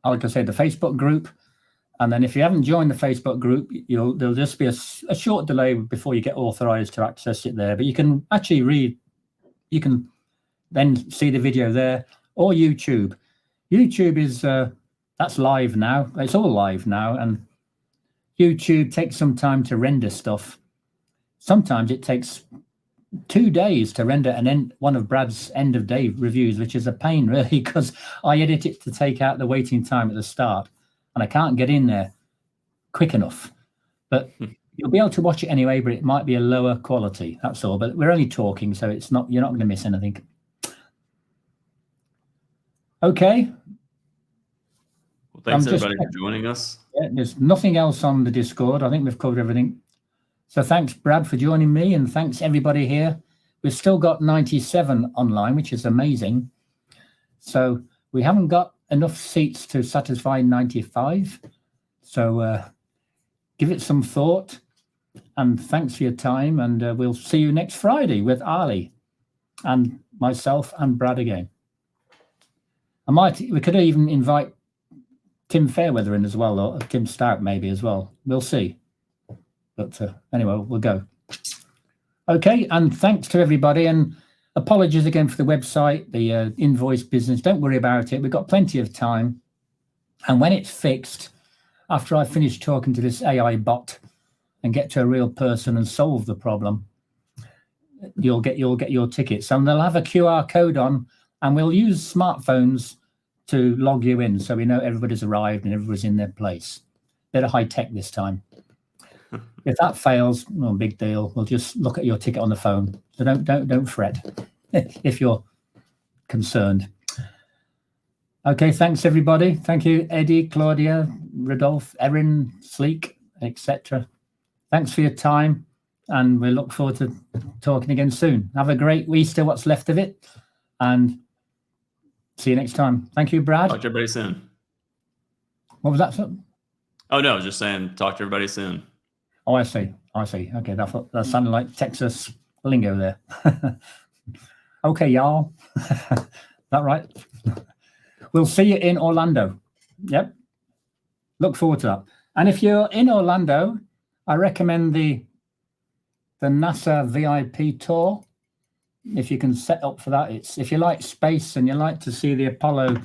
A: like I said, the Facebook group. And then if you haven't joined the Facebook group, there'll just be a short delay before you get authorized to access it there. But you can actually you can then see the video there, or YouTube. YouTube is, that's live now. It's all live now. And YouTube takes some time to render stuff. Sometimes it takes 2 days to render one of Brad's end of day reviews, which is a pain really, because I edit it to take out the waiting time at the start, and I can't get in there quick enough. But you'll be able to watch it anyway, but it might be a lower quality. That's all. But we're only talking, so you're not going to miss anything. Okay.
B: Well, thanks everybody for joining us.
A: Yeah, there's nothing else on the Discord. I think we've covered everything. So thanks, Brad, for joining me, and thanks everybody here. We've still got 97 online, which is amazing. So we haven't got enough seats to satisfy 95. So give it some thought, and thanks for your time. And we'll see you next Friday with Ali and myself and Brad again. We could even invite Tim Fairweather in as well, or Tim Stout maybe as well. We'll see. But anyway, we'll go. Okay, and thanks to everybody, and apologies again for the website, the invoice business. Don't worry about it. We've got plenty of time. And when it's fixed, after I finish talking to this AI bot and get to a real person and solve the problem, you'll get your tickets. And they'll have a QR code on, and we'll use smartphones to log you in, so we know everybody's arrived and everybody's in their place. Bit of high tech this time. If that fails, no big deal. We'll just look at your ticket on the phone. So don't fret if you're concerned. Okay, thanks everybody. Thank you, Eddie, Claudia, Rodolphe, Erin, Sleek, etc. Thanks for your time, and we look forward to talking again soon. Have a great Easter, what's left of it, and see you next time. Thank you, Brad.
B: Talk to everybody soon.
A: What was that?
B: Oh no, I was just saying talk to everybody soon.
A: Oh, I see. Okay, that sounded like Texas lingo there. Okay, y'all. That right? We'll see you in Orlando. Yep. Look forward to that. And if you're in Orlando, I recommend the NASA VIP tour. If you can set up for that, if you like space and you like to see the Apollo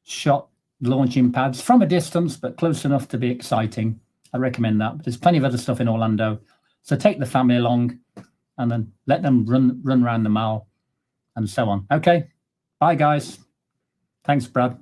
A: shot launching pads from a distance, but close enough to be exciting, I recommend that. But there's plenty of other stuff in Orlando. So take the family along and then let them run around the mall and so on. Okay. Bye, guys. Thanks, Brad.